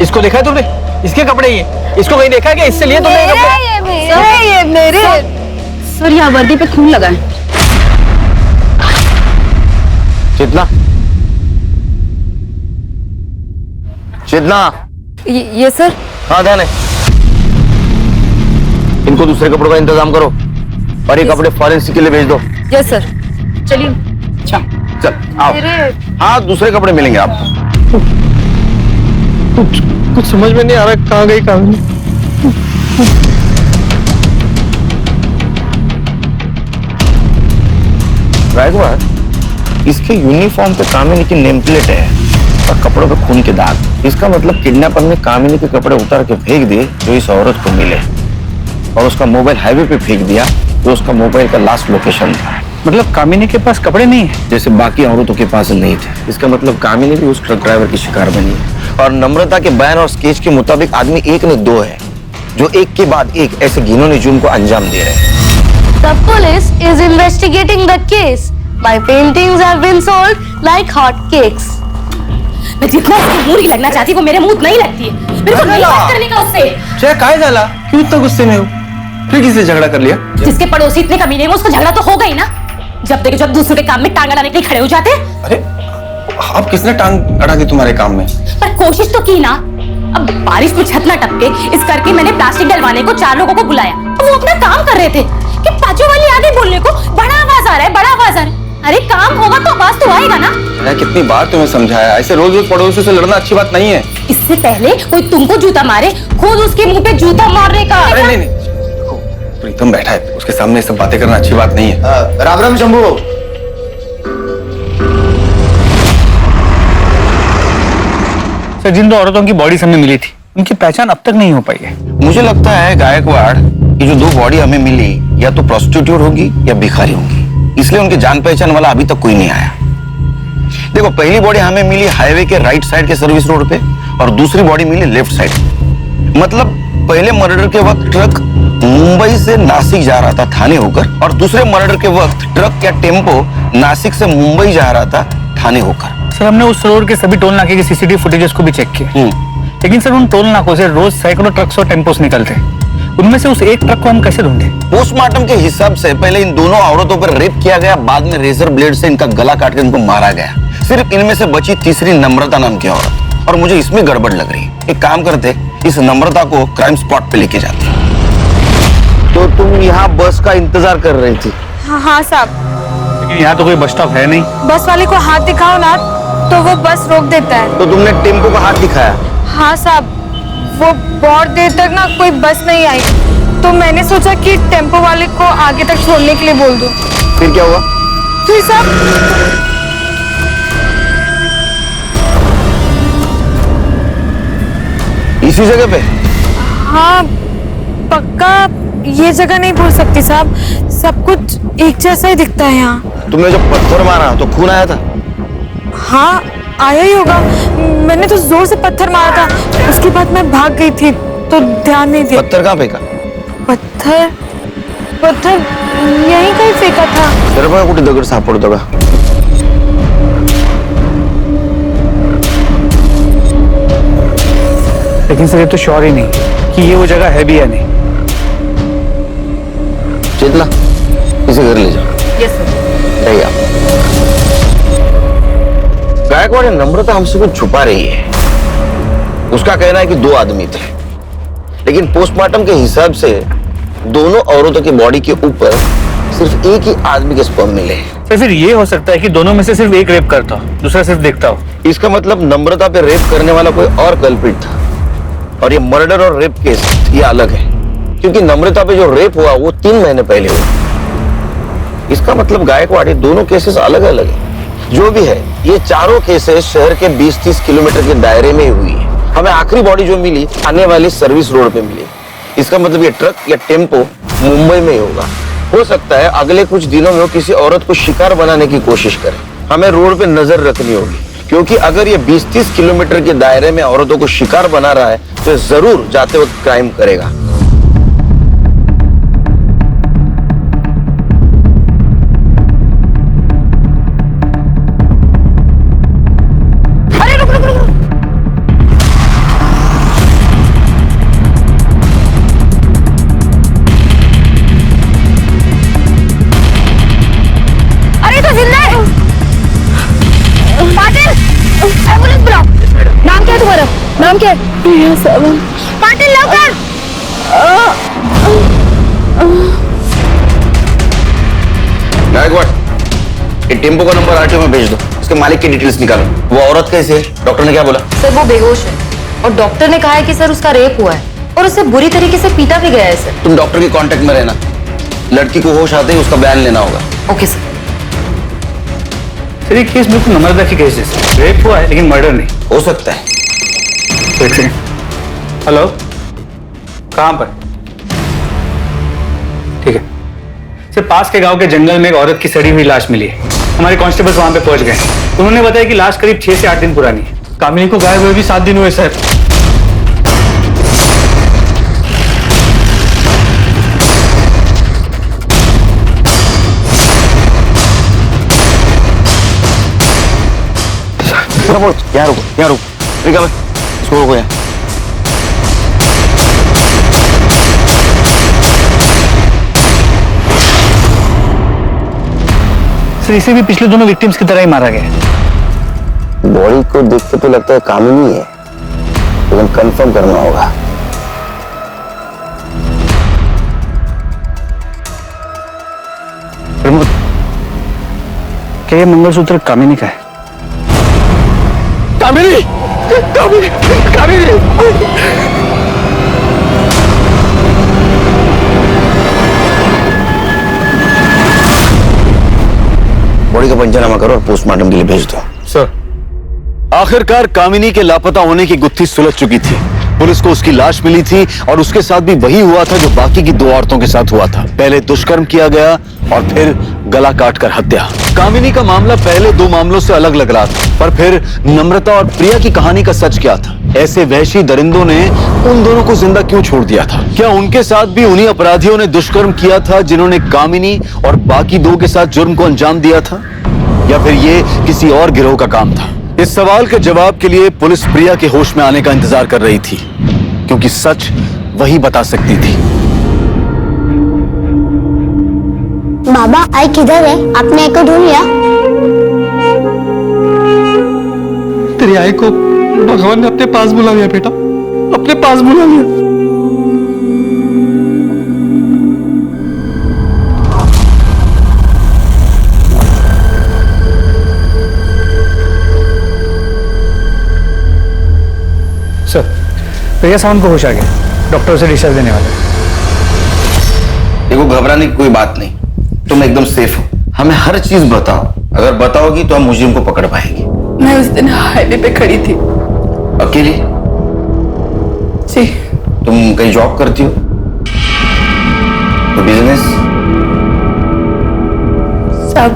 इसको देखा है तुमने? इसके कपड़े ये, इसको कहीं देखा है क्या? इससे लिए तुमने कपड़े? ये मेरे। सर यहाँ वर्दी पे खून लगा है। चेतना ये सर। हाँ ध्यान है। इनको दूसरे कपड़ों का इंतजाम करो और ये कपड़े फॉरेंसिक के लिए भेज दो। Yes sir. चलिए। अच्छा चल आओ। हाँ दूसरे कपड़े मिलेंगे आपको। कुछ समझ में नहीं आ रहा कहाँ गई कामिनी। गायकवाड़, इसके यूनिफॉर्म पे कामिनी की नेम प्लेट है और कपड़ों पे खून के दाग। इसका मतलब किडनैपर ने कामिनी के कपड़े उतार के फेंक दिए जो इस औरत को मिले, और उसका मोबाइल हाईवे पे फेंक दिया जो उसका मोबाइल का लास्ट लोकेशन था। मतलब कामिनी के पास कपड़े नहीं है जैसे बाकी औरतों के पास नहीं थे। इसका मतलब कामिनी भी उस ट्रक ड्राइवर की शिकार बनी है। और नम्रता के बयान और स्केच के मुताबिक आदमी एक ने दो है जो एक के बाद एक ऐसे घिनौने जुर्म को अंजाम दे रहे हैं। The police is investigating the case. My paintings have been sold like hot cakes. मैं जितना इसके मुंह की लगना चाहती वो मेरे मुंह नहीं लगती है। मेरे को नहीं बात करने का उससे। काय झाला? क्यों इतना गुस्से में हो? फिर किससे झगड़ा कर लिया? जिसके पड़ोसी इतने कमीने हैं उसको झगड़ा तो होगा ही ना। जब देखो जब दूसरों के काम में टांग अड़ाने के लिए खड़े हो जाते हैं। अरे अब किसने टांग अड़ा दी तुम्हारे काम में? पर कोशिश तो की ना। अब बारिश में छत ना टपके इस करके मैंने प्लास्टिक डलवाने को 4 लोगों को बुलाया। वो अपना काम कर रहे थे कि बाजू वाली आ गई बोलने को, बड़ा आवाज आ रहा है, बड़ा आवाज आ रहा है। अरे काम होगा तो आवाज तो आएगा ना। कितनी बार तुम्हें समझाया, ऐसे रोज रोज पड़ोसियों से लड़ना अच्छी बात नहीं है। इससे पहले कोई तुमको जूता मारे, खुद उसके मुंह पे जूता मारने का। अरे नहीं प्रीतम बैठा है, उसके सामने सब बातें करना अच्छी बात नहीं है। राम राम शंभू। सर जिन 2 औरतों की बॉडी हमें मिली थी उनकी पहचान अब तक नहीं हो पाई है। मुझे लगता है गायकवाड़ ये जो 2 बॉडी हमें मिली या तो प्रोस्टिट्यूट होगी या भिखारी होगी, इसलिए उनकी जान पहचान वाला अभी तक कोई नहीं आया। देखो पहली बॉडी हमें मिली हाईवे के राइट साइड के सर्विस रोड पे और दूसरी बॉडी मिली लेफ्ट साइड। मतलब पहले मर्डर के वक्त ट्रक मुंबई से नासिक जा रहा था थाने होकर, और दूसरे मर्डर के वक्त ट्रक या टेम्पो नासिक से मुंबई जा रहा था थाने होकर। सर हमने उस रोड के सभी टोल नाके की सीसीटीवी फुटेजेस को भी चेक किया, लेकिन सर उन टोल नाकों से रोज सैकड़ों ट्रक्स और टेम्पोस निकलते हैं। उनमें से उस एक ट्रक को हम कैसे ढूंढे? पोस्टमार्टम के हिसाब से पहले इन दोनों औरतों पर रेप किया गया, बाद में रेजर ब्लेड से इनका गला काट कर इनको मारा गया। सिर्फ इनमें से बची तीसरी नम्रता नाम की औरत, और मुझे इसमें गड़बड़ लग रही है। एक काम करते, इस नम्रता को क्राइम स्पॉट पे लेके जाते। तो तुम यहाँ बस का इंतजार कर रही थी? हाँ साहब। लेकिन यहाँ तो कोई बस स्टॉप है नहीं। बस वाले को हाथ दिखाओ ना तो वो बस रोक देता है। तो तुमने टेम्पो का हाथ दिखाया? हाँ साहब, वो बहुत देर तक ना कोई बस नहीं आई, तो मैंने सोचा कि टेम्पो वाले को आगे तक छोड़ने के लिए बोल दो। फिर क्या हुआ? फिर साहब इसी जगह पे? हाँ पक्का ये जगह नहीं भूल सकती साहब, सब कुछ एक जैसा ही दिखता है यहाँ। तुमने जब पत्थर मारा तो खून आया था? हाँ आया ही होगा, मैंने तो जोर से पत्थर मारा था, उसके बाद मैं भाग गई थी तो ध्यान नहीं दिया। पत्थर कहाँ फेंका? पत्थर यहीं कहीं फेंका था। तेरे पास कुछ दगड़ सापडतो का? लेकिन सर ये तो श्योर ही नहीं कि ये वो जगह है भी या नहीं। चेतना इसे घर ले जाओ। Yes sir. नहीं आप गायकवाड़ या नम्रता हमसे कुछ छुपा रही है। उसका कहना है कि 2 आदमी थे, लेकिन पोस्टमार्टम के हिसाब से दोनों औरतों की बॉडी के ऊपर सिर्फ एक ही आदमी के स्पर्म मिले हैं। तो फिर ये हो सकता है कि दोनों में से सिर्फ एक रेप करता हो, दूसरा सिर्फ देखता हो। इसका मतलब नम्रता पे रेप करने वाला कोई और कल्प्रिट था, और ये मर्डर और रेप केस ये अलग है, क्योंकि नम्रता पे जो रेप हुआ वो 3 महीने पहले हुआ। इसका मतलब गायकवाड़ दोनों केसेस अलग अलग है। जो भी है, ये चारों केसेस शहर के 20-30 किलोमीटर के दायरे में हुई है। हमें आखिरी बॉडी जो मिली आने वाली सर्विस रोड पे मिली। इसका मतलब ये ट्रक या टेम्पो मुंबई में ही होगा। हो सकता है अगले कुछ दिनों में वो किसी औरत को शिकार बनाने की कोशिश करे। हमें रोड पे नजर रखनी होगी, क्योंकि अगर ये 20-30 किलोमीटर के दायरे में औरतों को शिकार बना रहा है तो जरूर जाते वक्त क्राइम करेगा। नाम क्या है? प्रिया सावंत। पाटिल लवकर। गायकवाड़, ये टेम्पो का नंबर आरटीओ में भेज दो। इसके मालिक की डिटेल्स निकालो। वो औरत कैसी है? डॉक्टर ने क्या बोला? सर वो बेहोश है और डॉक्टर ने कहा है कि सर उसका रेप हुआ है और उसे बुरी तरीके से पीटा भी गया है सर। तुम डॉक्टर के कांटेक्ट में रहना। लड़की को होश आते ही उसका बयान लेना होगा। Okay sir. सर ये केस बिल्कुल नम्रता की केस है। रेप हुआ है लेकिन मर्डर नहीं। हो सकता है। एक सेकंड। हेलो, कहां पर? ठीक है सर, पास के गांव के जंगल में एक औरत की सड़ी हुई लाश मिली है। हमारे कांस्टेबल्स वहां पे पहुंच गए। उन्होंने बताया कि लाश करीब 6 से 8 दिन पुरानी है। कामिनी को गायब हुए भी 7 दिन हुए सर। यहाँ रुको, यहाँ रुको। निकाल इसको, रुको यहाँ। सर इसे भी पिछले दोनों विक्टिम्स की तरह ही मारा गया। बॉडी को देख के तो लगता है कामिनी है, लेकिन कंफर्म करना होगा। प्रमोद, क्या ये मंगलसूत्र कामिनी का है? कामिनी, कामिनी, कामिनी। बॉडी का पंचनामा करो और पोस्टमार्टम के लिए भेज दो। सर, आखिरकार कामिनी के लापता होने की गुत्थी सुलझ चुकी थी। पुलिस को उसकी लाश मिली थी और उसके साथ भी वही हुआ था जो बाकी की 2 औरतों के साथ हुआ था। पहले दुष्कर्म किया गया और फिर गला काटकर हत्या। कामिनी का मामला पहले 2 मामलों से अलग लग रहा था, पर फिर नम्रता और प्रिया की कहानी का सच क्या था? ऐसे वहशी दरिंदों ने उन दोनों को जिंदा क्यों छोड़ दिया था? क्या उनके साथ भी उन्हीं अपराधियों ने दुष्कर्म किया था जिन्होंने कामिनी और बाकी 2 के साथ जुर्म को अंजाम दिया था, या फिर ये किसी और गिरोह का काम था? इस सवाल के जवाब के लिए पुलिस प्रिया के होश में आने का इंतजार कर रही थी, क्योंकि सच वही बता सकती थी। बाबा आई किधर है? आपने आई को ढूंढ लिया? तेरी आई को भगवान ने अपने पास बुला लिया बेटा, अपने पास बुला लिया। सर, प्रिया सावंत को होश आ गया। डॉक्टर उसे डिस्चार्ज देने वाले। देखो, घबराने की कोई बात नहीं, तुम एकदम सेफ हो। हमें हर चीज बताओ। अगर बताओगी तो हम मुजरिम को पकड़ पाएंगे। मैं उस दिन हाईवे पे खड़ी थी। अकेली? जी। तुम कहीं जॉब करती हो? तो बिजनेस? सब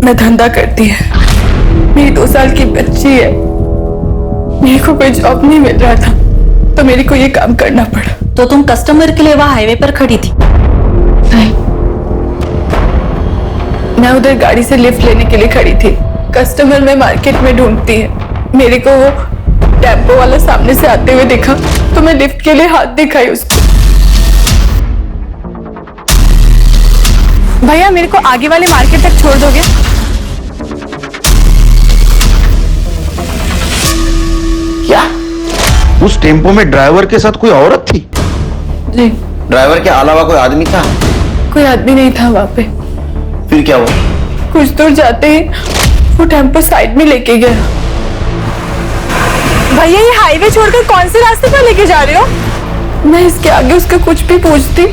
मैं धंधा करती है। मेरी 2 साल की बच्ची है। मेरे को कोई जॉब नहीं मिल रहा था, तो मेरे को ये काम करना पड़ा। तो तुम कस्टमर के लिए वहां हाईवे पर खड़ी थी? नहीं, मैं उधर गाड़ी से लिफ्ट लेने के लिए खड़ी थी। कस्टमर में मार्केट में ढूंढती है, मेरे को वो टेम्पो वाला सामने से आते हुए देखा तो मैं लिफ्ट के लिए हाथ दिखाई उसको। भैया मेरे को आगे वाले मार्केट तक छोड़ दोगे? क्या उस टेम्पो में ड्राइवर के साथ कोई औरत थी? जी। ड्राइवर के अलावा कोई आदमी था? कोई आदमी नहीं था वहां पे। फिर क्या हुआ? कुछ दूर जाते ही वो टेम्पो साइड में लेके गया। भैया ये हाईवे छोड़कर कौन से रास्ते पर लेके जा रहे हो? मैं इसके आगे उसका कुछ भी पूछती।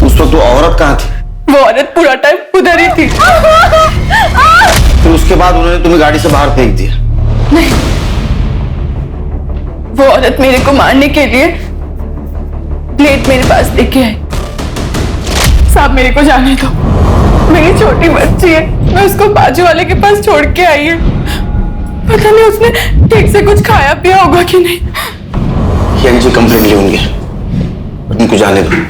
उस वक्त वो औरत कहाँ थी? वो औरत पूरा टाइम उधर ही थी। फिर उसके बाद उन्होंने तुम्हें गाड़ी से बाहर फेंक दिया? नहीं, वो औरत मेरे को मारने के लिए प्लेट मेरे पास लेके आई। साहब मेरे को जाने दो, मेरी छोटी बच्ची है, मैं उसको बाजू वाले के पास छोड़ के आई है। पता नहीं उसने ठीक से कुछ खाया पिया होगा कि नहीं। यही जो कंप्लेंट लिए होंगे, उनको जाने दो।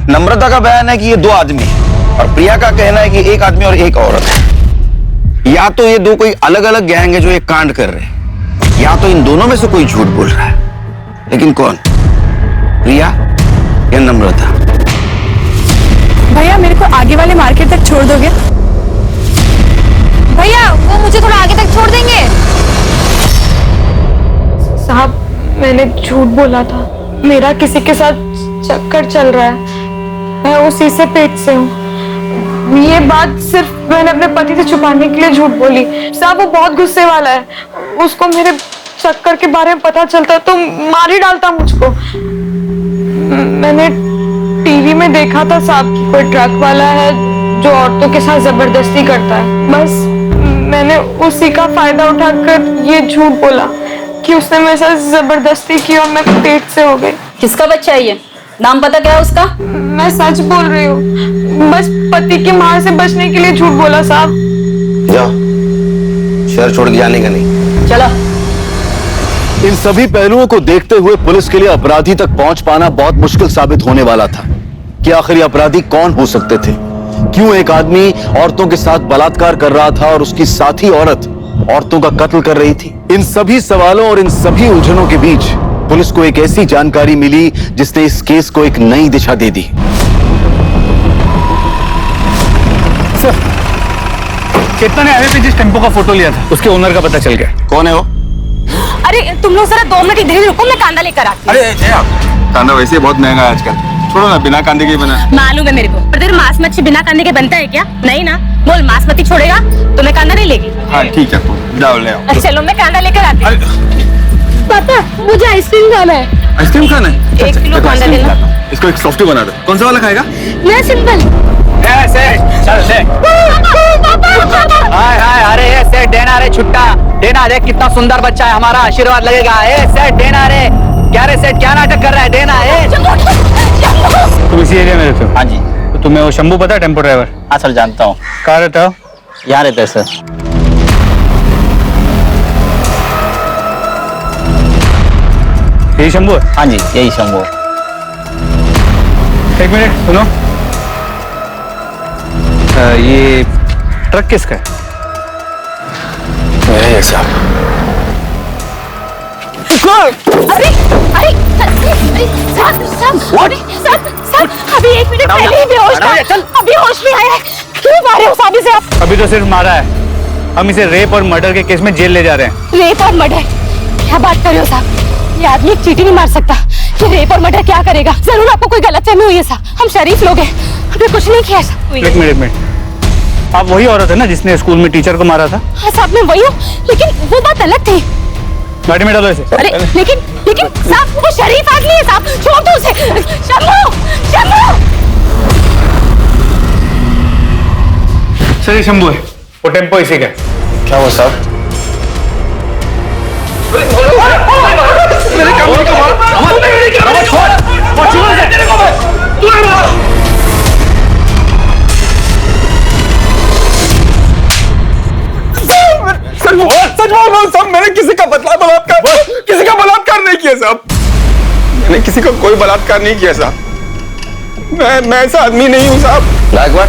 नम्रता का बयान है कि ये दो आदमी है और प्रिया का कहना है कि एक आदमी और एक औरत है। या तो ये दो कोई अलग अलग गैंग है जो एक कांड कर रहे हैं, या तो इन दोनों में से कोई झूठ बोल रहा है। लेकिन कौन? प्रिया या नम्रता? भैया मेरे को आगे वाले मार्केट तक छोड़ दोगे? भैया वो मुझे थोड़ा आगे तक छोड़ देंगे? साहब मैंने झूठ बोला था, मेरा किसी के साथ चक्कर चल रहा है, मैं उसी से पेट से हूँ। ये बात सिर्फ मैंने अपने पति से छुपाने के लिए झूठ बोली। साहब वो बहुत गुस्से वाला है, उसको मेरे चक्कर के बारे में पता चलता तो मार ही डालता मुझको। मैंने टीवी में देखा था साहब कि कोई ट्रक वाला है जो औरतों के साथ जबरदस्ती करता है। बस मैंने उसी का फायदा उठाकर ये झूठ बोला कि उसने मेरे साथ जबरदस्ती की और मैं पेट से हो गई। किसका बच्चा है ये? नाम पता क्या है उसका? मैं सच बोल रही हूँ, बस पति की मार से बचने के लिए झूठ बोला साहब। जाओ, शहर छोड़ के जाने का नहीं। चलो। इन सभी पहलुओं को देखते हुए पुलिस के लिए अपराधी तक पहुंच पाना बहुत मुश्किल साबित होने वाला था कि आखिर ये अपराधी कौन हो सकते थे। क्यों एक आदमी औरतों के साथ बलात्कार कर रहा था और उसकी साथी औरत औरतों का कत्ल कर रही थी? इन सभी सवालों और इन सभी उलझनों के बीच पुलिस को एक ऐसी जानकारी मिली जिसने इस केस को एक नई दिशा दे दी। सर, चेतना ने हाईवे पे जिस टेम्पो का फोटो लिया था उसके ओनर का पता चल गया। कौन है वो? अरे तुम लोग जरा 2 मिनट इधर ही रुको, मैं कांदा लेकर आती हूँ। अरे कांदा वैसे बहुत महंगा है आजकल, छोड़ो ना, बिना कांदे के बना। मालूम है मेरे को, पर तेरे मांस मच्छी बिना कांदे के बनता है क्या? नहीं ना, बोल मांस मच्छी छोड़ेगा तो मैं कांदा नहीं लेगी। हाँ ठीक है, जाओ ले आओ। चलो मैं कांदा लेकर आती हूँ। पापा मुझे आइसक्रीम खाना है। आइसक्रीम खाना है? 1 किलो कांदा लेना। इसको एक सॉफ्टी बना दो। कौन सा वाला खाएगा? मैं सिंपल। हाय हाय, अरे ये सेठ देना रे, छुट्टा देना, देख कितना सुंदर बच्चा है हमारा, आशीर्वाद लगेगा। ए सेठ देना रे, क्या रे सेठ क्या नाटक कर रहा है? देना है। तुम इसी एरिया में रहते हो? हाँ जी। तो तुम्हें वो शंभू पता है, टेम्पो ड्राइवर? हाँ सर जानता हूँ। कहाँ रहता हो? यहाँ रहता है सर। यही शंभू है? हाँ जी यही शंभू। एक मिनट सुनो, ये ट्रक किसका है? मेरे है साहब। अरे अरे सर, अभी 1 मिनट पहले ही बेहोश था, अभी होश में आया है। क्यों मारे हो साहब इसे आप? अभी तो सिर्फ मारा है, हम इसे रेप और मर्डर के केस में जेल ले जा रहे हैं। रेप और मर्डर? क्या बात कर रहे हो साहब? ये आदमी एक चीटी नहीं मार सकता। ये रेप और मर्डर क्या करेगा? जरूर आपको कोई गलतफहमी हुई है साहब, हम शरीफ लोग हैं, हमने कुछ नहीं किया साहब। एक मिनट, आप वही औरत है ना जिसने स्कूल में टीचर को मारा था? हाँ साहब मैं वही हूँ, लेकिन वो बात अलग थी। गाड़ी में डालो इसे। अरे लेकिन साहब वो शरीफ आदमी है साहब, छोड़ दो उसे। शंभू सर ये शंभू है, वो टेम्पो इसी का है। क्या हुआ साहब? सच बोल साहब, मैंने किसी का बलात्कार नहीं किया साहब। मैंने किसी का कोई बलात्कार नहीं किया साहब। मैं ऐसा आदमी नहीं हूँ साहब। गायकवाड़,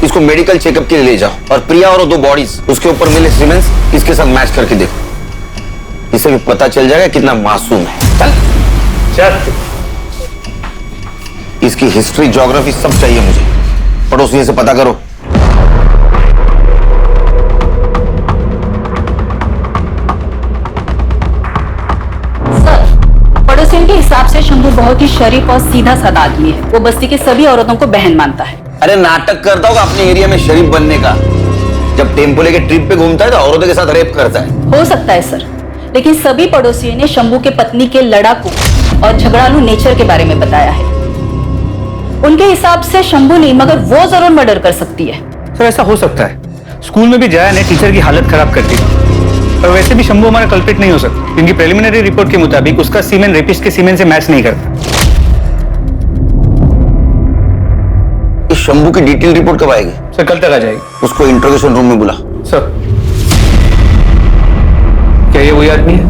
इसको मेडिकल चेकअप के लिए ले जाओ और प्रिया और 2 बॉडीज उसके ऊपर मिले सीमेंस इसके साथ मैच करके देखो। इसे भी पता चल जाएगा कितना मासूम है। चल इसकी हिस्ट्री, ज्योग्राफी सब चाहिए मुझे। पड़ोसियों से पता करो। पड़ोसियों के हिसाब से शंभू बहुत ही शरीफ और सीधा साधा आदमी है। वो बस्ती के सभी औरतों को बहन मानता है। अरे नाटक करता होगा अपने एरिया में शरीफ बनने का। जब टेम्पो लेके ट्रिप पे घूमता है तो औरतों के साथ रेप करता है। हो सकता है सर, लेकिन सभी पड़ोसियों ने शंभू के पत्नी के लड़ाकू और झगड़ालू नेचर के बारे में बताया है। उनके हिसाब से शंभू नहीं मगर वो जरूर मर्डर कर सकती है। सर ऐसा हो सकता है। स्कूल में भी जया ने टीचर की हालत खराब कर दी, और वैसे भी शंभू हमारा कल्प्रिट नहीं हो सकता क्योंकि प्रिलिमिनरी रिपोर्ट के मुताबिक उसका सीमेन रेपिस्ट के सीमेन से मैच नहीं करता। इस शंभू की डिटेल रिपोर्ट कब आएगी? सर कल तक आ जाएगी। उसको इंट्रोगेशन रूम में बुला। सर क्या ये वही आदमी है?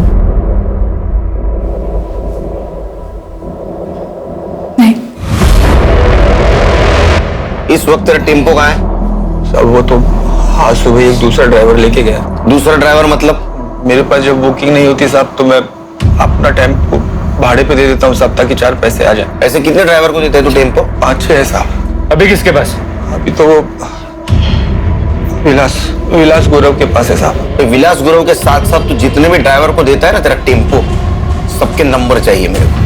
नहीं। इस वक्त तेरा टेम्पो कहाँ है? सर वो तो आज सुबह एक दूसरा ड्राइवर लेके गया। दूसरा ड्राइवर मतलब? मेरे पास जब बुकिंग नहीं होती साहब तो मैं अपना टेम्पो भाड़े पे दे देता हूँ साहब, ताकि 4 पैसे आ जाए। ऐसे कितने ड्राइवर को देते हैं तू टेम्पो? 5-6 है साहब। अभी किसके पास? अभी तो वो विलास गौरव के पास है साहब। विलास गुरु के साथ साथ तू जितने भी ड्राइवर को देता है ना तेरा टेम्पो, सबके नंबर चाहिए मेरे को।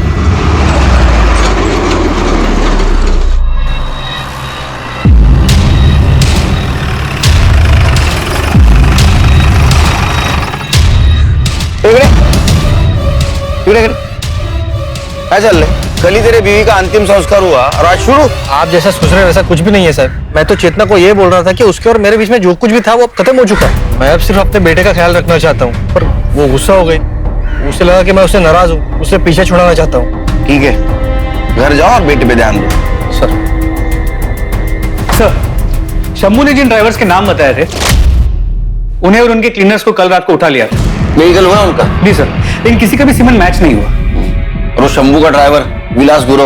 क्या चल रहा? कल ही तेरे बीवी का अंतिम संस्कार हुआ और आज शुरू? आप जैसा सोच रहे हैं वैसा कुछ भी नहीं है सर। मैं तो चेतना को ये बोल रहा था कि उसके और मेरे बीच में जो कुछ भी था वो अब खत्म हो चुका है। मैं अब सिर्फ अपने बेटे का ख्याल रखना चाहता हूँ, पर वो गुस्सा हो गई। उसे लगा कि मैं उससे नाराज हूँ, उससे पीछे छुड़ाना चाहता हूँ। ठीक है, घर जाओ और बेटे पे ध्यान दो। सर शंभू ने जिन ड्राइवर्स के नाम बताए थे उन्हें और उनके क्लीनर्स को कल रात को उठा लिया था। मेडिकल हुआ उनका? जी सर, लेकिन किसी का भी सीमेन मैच नहीं हुआ। और वो शंभू का ड्राइवर विलास गुरु,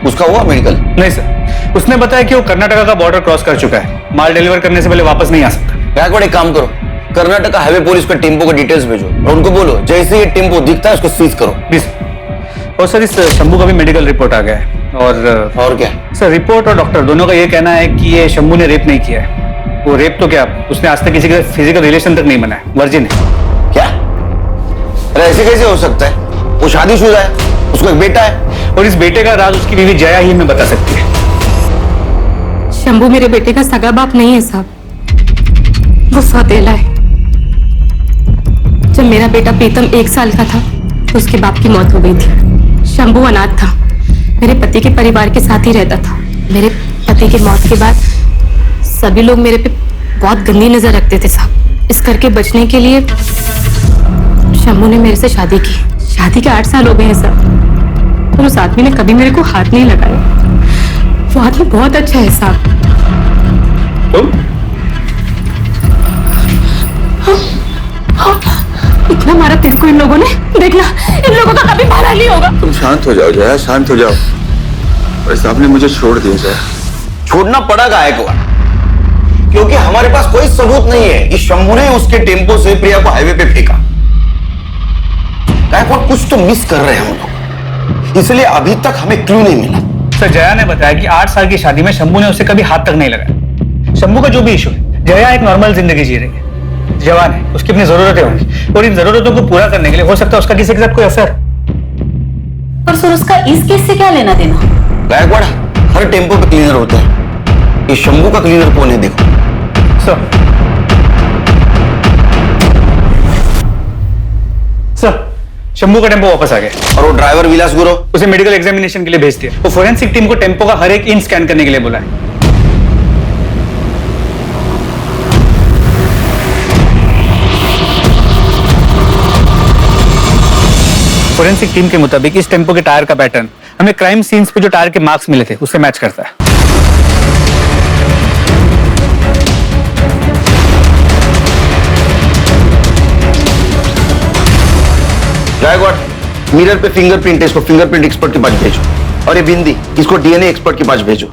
उसका हुआ मेडिकल? नहीं सर, उसने बताया कि वो कर्नाटका का बॉर्डर क्रॉस कर चुका है। माल डिलीवर करने से पहले वापस नहीं आ सकता। गायकवाड़ एक काम करो, कर्नाटका हाईवे पुलिस को टेम्पो का डिटेल्स भेजो और उनको बोलो जैसे ये टेम्पो दिखता है उसको सीज करो। जी सर। और सर इस शंभू का भी मेडिकल रिपोर्ट आ गया है। और क्या सर? रिपोर्ट और डॉक्टर दोनों का ये कहना है कि ये शंभू ने रेप नहीं किया है। वो रेप तो क्या, उसने आज तक किसी के फिजिकल रिलेशन तक नहीं बनाया, वर्जिन है। क्या? अरे ऐसे कैसे हो सकता है? वो शादीशुदा है, उसको एक बेटा है, और इस बेटे का राज उसकी बीवी जया ही में बता सकती है। शंभू मेरे बेटे का सगा बाप नहीं है साहब, वो सौतेला है। जब मेरा बेटा प्रीतम 1 साल का था तो उसके बाप की मौत हो गई थी। शंभू अनाथ था, मेरे पति के परिवार के साथ ही रहता था। मेरे पति की मौत के बाद सभी लोग मेरे पे बहुत गंदी नजर रखते थे साहब। इस करके बचने के लिए शंभू ने मेरे से शादी की। शादी के 8 साल हो गए हैं साहब, और उस आदमी ने कभी मेरे को हाथ नहीं लगाया। वो आदमी बहुत अच्छा है साहब। इतना मारा तेरे को इन लोगों ने, देखना इन लोगों का कभी भला नहीं होगा। तुम शांत हो जाओ जया, शांत हो जाओ। वैसे आपने मुझे छोड़ दिया जया। छोड़ना पड़ा गायकवाड़, क्योंकि हमारे पास कोई सबूत नहीं है कि शंभू ने उसके टेम्पो से प्रिया को हाईवे पे फेंका। गायकवाड़ कुछ तो मिस कर रहे हैं हम लोग, इसलिए अभी तक हमें क्लू नहीं मिला। सर जया ने बताया कि 8 साल की शादी में शंभू ने उसे कभी हाथ तक नहीं लगाया। शंभू का जो भी इशू है, जया एक नॉर्मल जिंदगी जी रही है, जवान है, उसकी अपनी जरूरतें होंगी और इन जरूरतों को पूरा करने के लिए हो सकता है उसका किसी के साथ कोई अफेयर। पर सर उसका इस केस से क्या लेना देना? गायकवाड़, हर टेम्पो पे क्लीनर होते हैं, ये शंभू का क्लीनर कौन है देखो। सर शंभू का टेम्पो वापस आ गया। और वो ड्राइवर विलास गुरु, उसे मेडिकल एग्जामिनेशन के लिए भेज दिया। वो फोरेंसिक टीम को टेम्पो का हर एक इंच स्कैन करने के लिए बोला है। फोरेंसिक टीम के मुताबिक इस टेम्पो के टायर का पैटर्न हमें क्राइम सीन्स पे जो टायर के मार्क्स मिले थे उससे मैच करता है। गायकवाड़, मिरर पे फिंगरप्रिंट है, इसको फिंगरप्रिंट एक्सपर्ट के पास भेजो। और ये बिंदी, इसको डीएनए एक्सपर्ट के पास भेजो।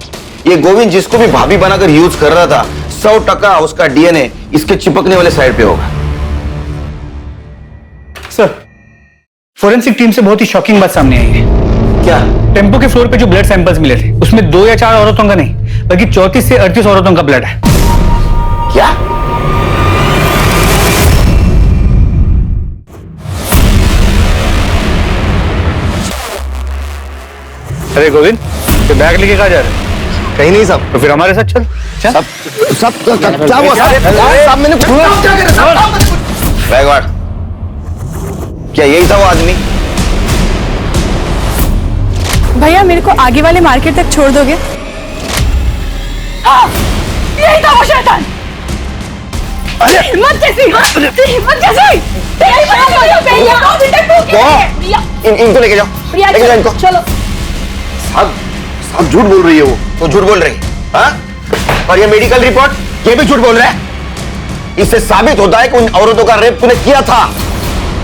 ये गोविंद जिसको भी भाभी बनाकर यूज कर रहा था, 100% उसका डीएनए इसके चिपकने वाले साइड पे होगा। सर, फोरेंसिक टीम से बहुत ही शॉकिंग बात सामने आई है। क्या? टेम्पो के फ्लोर पे जो ब्लड सैंपल्स मिले थे, उसमें 2 या 4 औरतों का नहीं, बल्कि 34 से 38 औरतों का ब्लड है। क्या? अरे गोविंद, ये बैग लेके कहाँ जा रहे हैं? कहीं नहीं साहब। तो फिर हमारे साथ चल। सब क्या हुआ साहब? मैंने बैगवाड़, क्या यही था वो आदमी? भैया मेरे को आगे वाले मार्केट तक छोड़ दोगे? यही था वो शैतान। अरे हिम्मत कैसी? हिम्मत कैसी? इनको लेके जाओ, लेके जाओ इनको। चलो। साहब झूठ बोल रही है वो, तो झूठ बोल रही है। हाँ? और ये मेडिकल रिपोर्ट, ये भी झूठ बोल रहा है। इससे साबित होता है कि उन औरतों का रेप तूने किया था।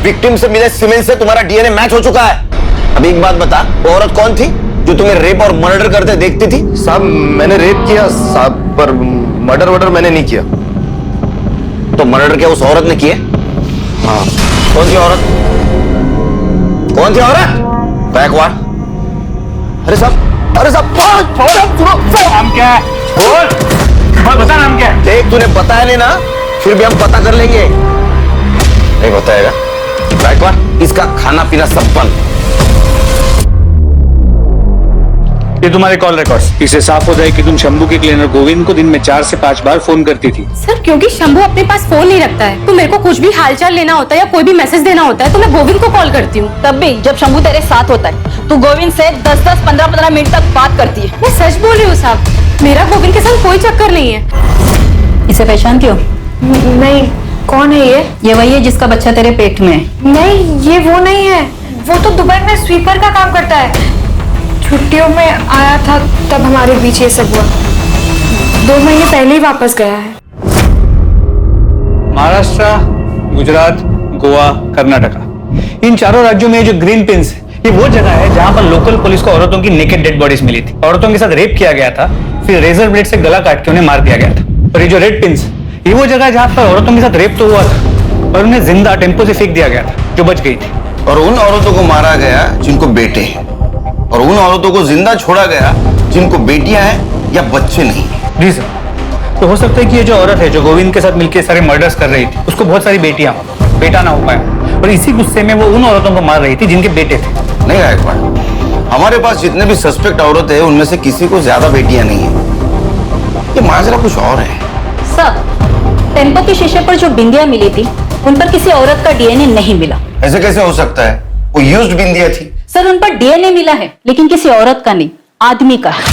विक्टिम से मिले सीमेंट से तुम्हारा डीएनए मैच हो चुका है। अब एक बात बता, वो औरत कौन थी जो तुम्हें रेप और मर्डर करते देखती थी? साहब मैंने रेप किया साहब, पर मर्डर मैंने नहीं किया। तो मर्डर क्या उस औरत ने किया? हाँ। कौन सी औरत? कौन सी औरत? बैकवार्ड। अरे साहब, नाम क्या है? बोल, बता नाम क्या है? देख, तूने बताया नहीं ना, फिर भी हम पता कर लेंगे। नहीं बताएगा? बैकवार्ड, इसका खाना पीना सब बंद। ये तुम्हारे कॉल रिकॉर्ड्स। इससे साफ हो जाए कि तुम शंभू के क्लीनर गोविंद को दिन में 4 से 5 बार फोन करती थी। सर, क्योंकि शंभू अपने पास फोन नहीं रखता है, तो मेरे को कुछ भी हालचाल लेना होता है या कोई भी मैसेज देना होता है तो मैं गोविंद को कॉल करती हूँ। तब भी जब शंभू तेरे साथ होता है तू गोविंद से 10-10, 15-15 मिनट तक बात करती है। मैं सच बोल रही हूँ साहब, मेरा गोविंद के साथ कोई चक्कर नहीं है। इसे पहचान क्यों? नहीं, कौन है ये? ये वही है जिसका बच्चा तेरे पेट में है। नहीं, ये वो नहीं है। वो तो दुबई में स्वीपर का काम करता है। छुट्टियों में आया था तब हमारे बीच ये सब हुआ। 2 महीने पहले ही वापस गया है। महाराष्ट्र, गुजरात, गोवा, कर्नाटका, इन 4 राज्यों में जो ग्रीन पिंस है, ये वो जगह है जहां पर लोकल पुलिस को औरतों की नेकेड डेड बॉडीज मिली थी। औरतों के साथ रेप किया गया था, फिर रेजर ब्लेड से गला काट के उन्हें मार दिया गया था। और ये जो रेड पिंस, ये वो जगह है जहां पर औरतों के साथ रेप तो हुआ था और उन्हें जिंदा टेम्पो से फेंक दिया गया था, जो बच गई थी। और उन औरतों को मारा गया जिनको बेटे हैं, और उन औरतों को जिंदा छोड़ा गया जिनको बेटियां हैं या बच्चे नहीं। जी सर। तो हो सकता है कि ये जो औरत है जो गोविंद के साथ मिलकर सारे मर्डर्स कर रही थी, उसको बहुत सारी बेटियां हो, बेटा ना हो पाया, और इसी गुस्से में वो उन औरतों को मार रही थी जिनके बेटे थे। नहीं गायकवाड़, हमारे पास जितने भी सस्पेक्ट औरत है उनमें से किसी को ज्यादा बेटियां नहीं है। ये माजरा कुछ और है। सर, टेम्पो के शीशे पर जो बिंदियां मिली थी उन पर किसी औरत का डीएनए नहीं मिला। ऐसे कैसे हो सकता है? वो यूज्ड बिंदियां थी। सर, उन पर डीएनए मिला है लेकिन किसी औरत का नहीं, आदमी का है।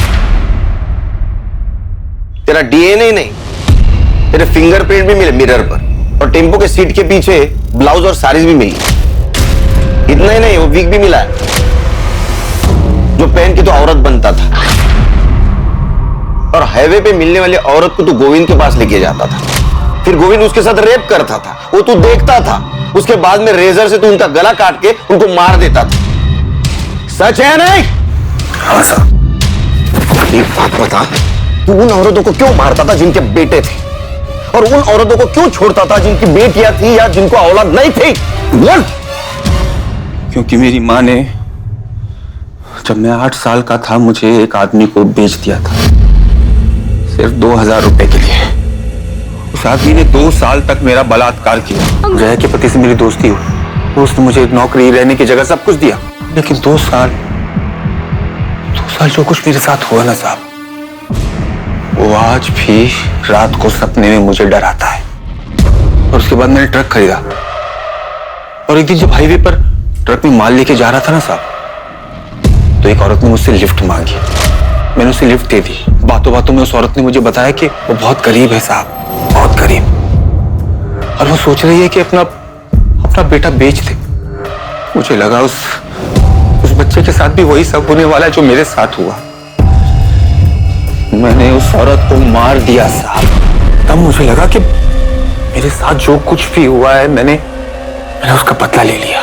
तेरा डीएनए नहीं, तेरे फिंगरप्रिंट भी मिले मिरर पर, और टेम्पो के सीट के पीछे ब्लाउज और साड़ीज भी मिली। इतना ही नहीं, वो विग भी मिला है जो पहन के तो औरत बनता था। और हाईवे पे मिलने वाली औरत को तू गोविंद के पास लेके जाता था, फिर गोविंद उसके साथ रेप करता था, वो तू देखता था। उसके बाद में रेजर से तू उनका गला काट के उनको मार देता था। सच है नहीं? हाँ सर। एक बात बता, तू उन औरतों को क्यों मारता था जिनके बेटे थे, और उन औरतों को क्यों छोड़ता था जिनकी बेटियां थी या जिनको औलाद नहीं थी? बोल। क्योंकि मेरी माँ ने जब मैं 8 साल का था मुझे एक आदमी को बेच दिया था, सिर्फ 2000 रुपए के लिए। उस आदमी ने 2 साल तक मेरा बलात्कार किया। जया के पति से मेरी दोस्ती हुई, उसने मुझे नौकरी, रहने की जगह सब कुछ दिया, लेकिन 2 साल जो कुछ मेरे साथ हुआ ना साहब, वो आज भी रात को सपने में मुझे डराता है। और उसके बाद मैंने ट्रक खरीदा, और एक दिन जब हाईवे पर ट्रक में माल लेके जा रहा था ना साहब, तो एक औरत ने मुझसे लिफ्ट मांगी। मैंने उसे लिफ्ट दे दी। बातों बातों में उस औरत ने मुझे बताया कि वो बहुत गरीब है साहब, बहुत गरीब, और वो सोच रही है कि अपना बेटा बेच दे। मुझे लगा उस बच्चे के साथ भी वही सब होने वाला है जो मेरे साथ हुआ। मैंने उस औरत को मार दिया साहब। तब मुझे लगा कि मेरे साथ जो कुछ भी हुआ है मैंने उसका बदला ले लिया।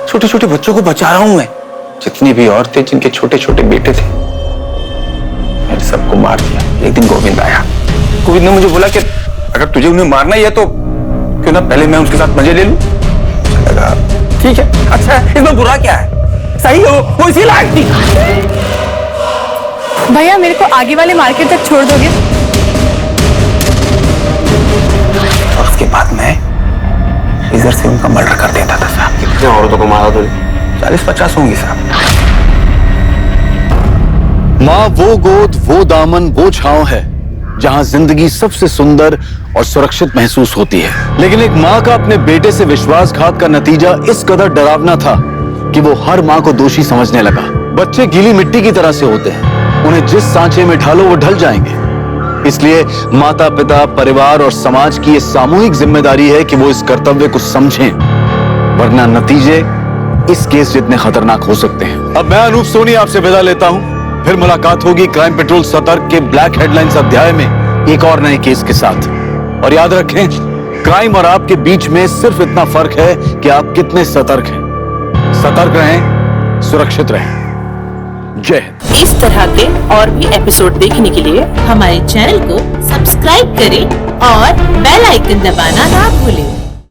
छोटे छोटे बच्चों को बचा रहा हूं मैं, जितनी भी औरतें जिनके छोटे छोटे बेटे थे, मैंने सबको मार दिया। एक दिन गोविंद आया। गोविंद ने मुझे बोला कि अगर तुझे उन्हें मारना ही है तो क्यों ना पहले मैं उसके साथ मजे ले लूं। मुझे लगा ठीक है, अच्छा इसमें बुरा क्या है, सही हो, वो इसी लायक थी। भैया मेरे को आगे वाले मार्केट तक छोड़ दोगे? और उसके बाद मैं इधर से उनका मर्डर कर देता था साहब। कितने औरतों को मारा तुझे? 40-50 होंगी साहब। माँ वो गोद, वो दामन, वो छांव है जहां जिंदगी सबसे सुंदर और सुरक्षित महसूस होती है। लेकिन एक माँ का अपने बेटे से विश्वासघात का नतीजा इस कदर डरावना था कि वो हर माँ को दोषी समझने लगा। बच्चे गीली मिट्टी की तरह से होते हैं, उन्हें जिस सांचे में ढालो वो ढल जाएंगे। इसलिए माता पिता, परिवार और समाज की ये सामूहिक जिम्मेदारी है कि वो इस कर्तव्य को समझें, वरना नतीजे इस केस जितने खतरनाक हो सकते हैं। अब मैं अनूप सोनी आपसे विदा लेता हूं। फिर मुलाकात होगी क्राइम पेट्रोल सतर्क के ब्लैक हेडलाइंस अध्याय में एक और नए केस के साथ। और याद रखें, क्राइम और आपके बीच में सिर्फ इतना फर्क है कि आप कितने सतर्क हैं। सतर्क रहें, सुरक्षित रहें। जय हिंद। इस तरह के और भी एपिसोड देखने के लिए हमारे चैनल को सब्सक्राइब करें और बेल आइकन दबाना ना भूलें।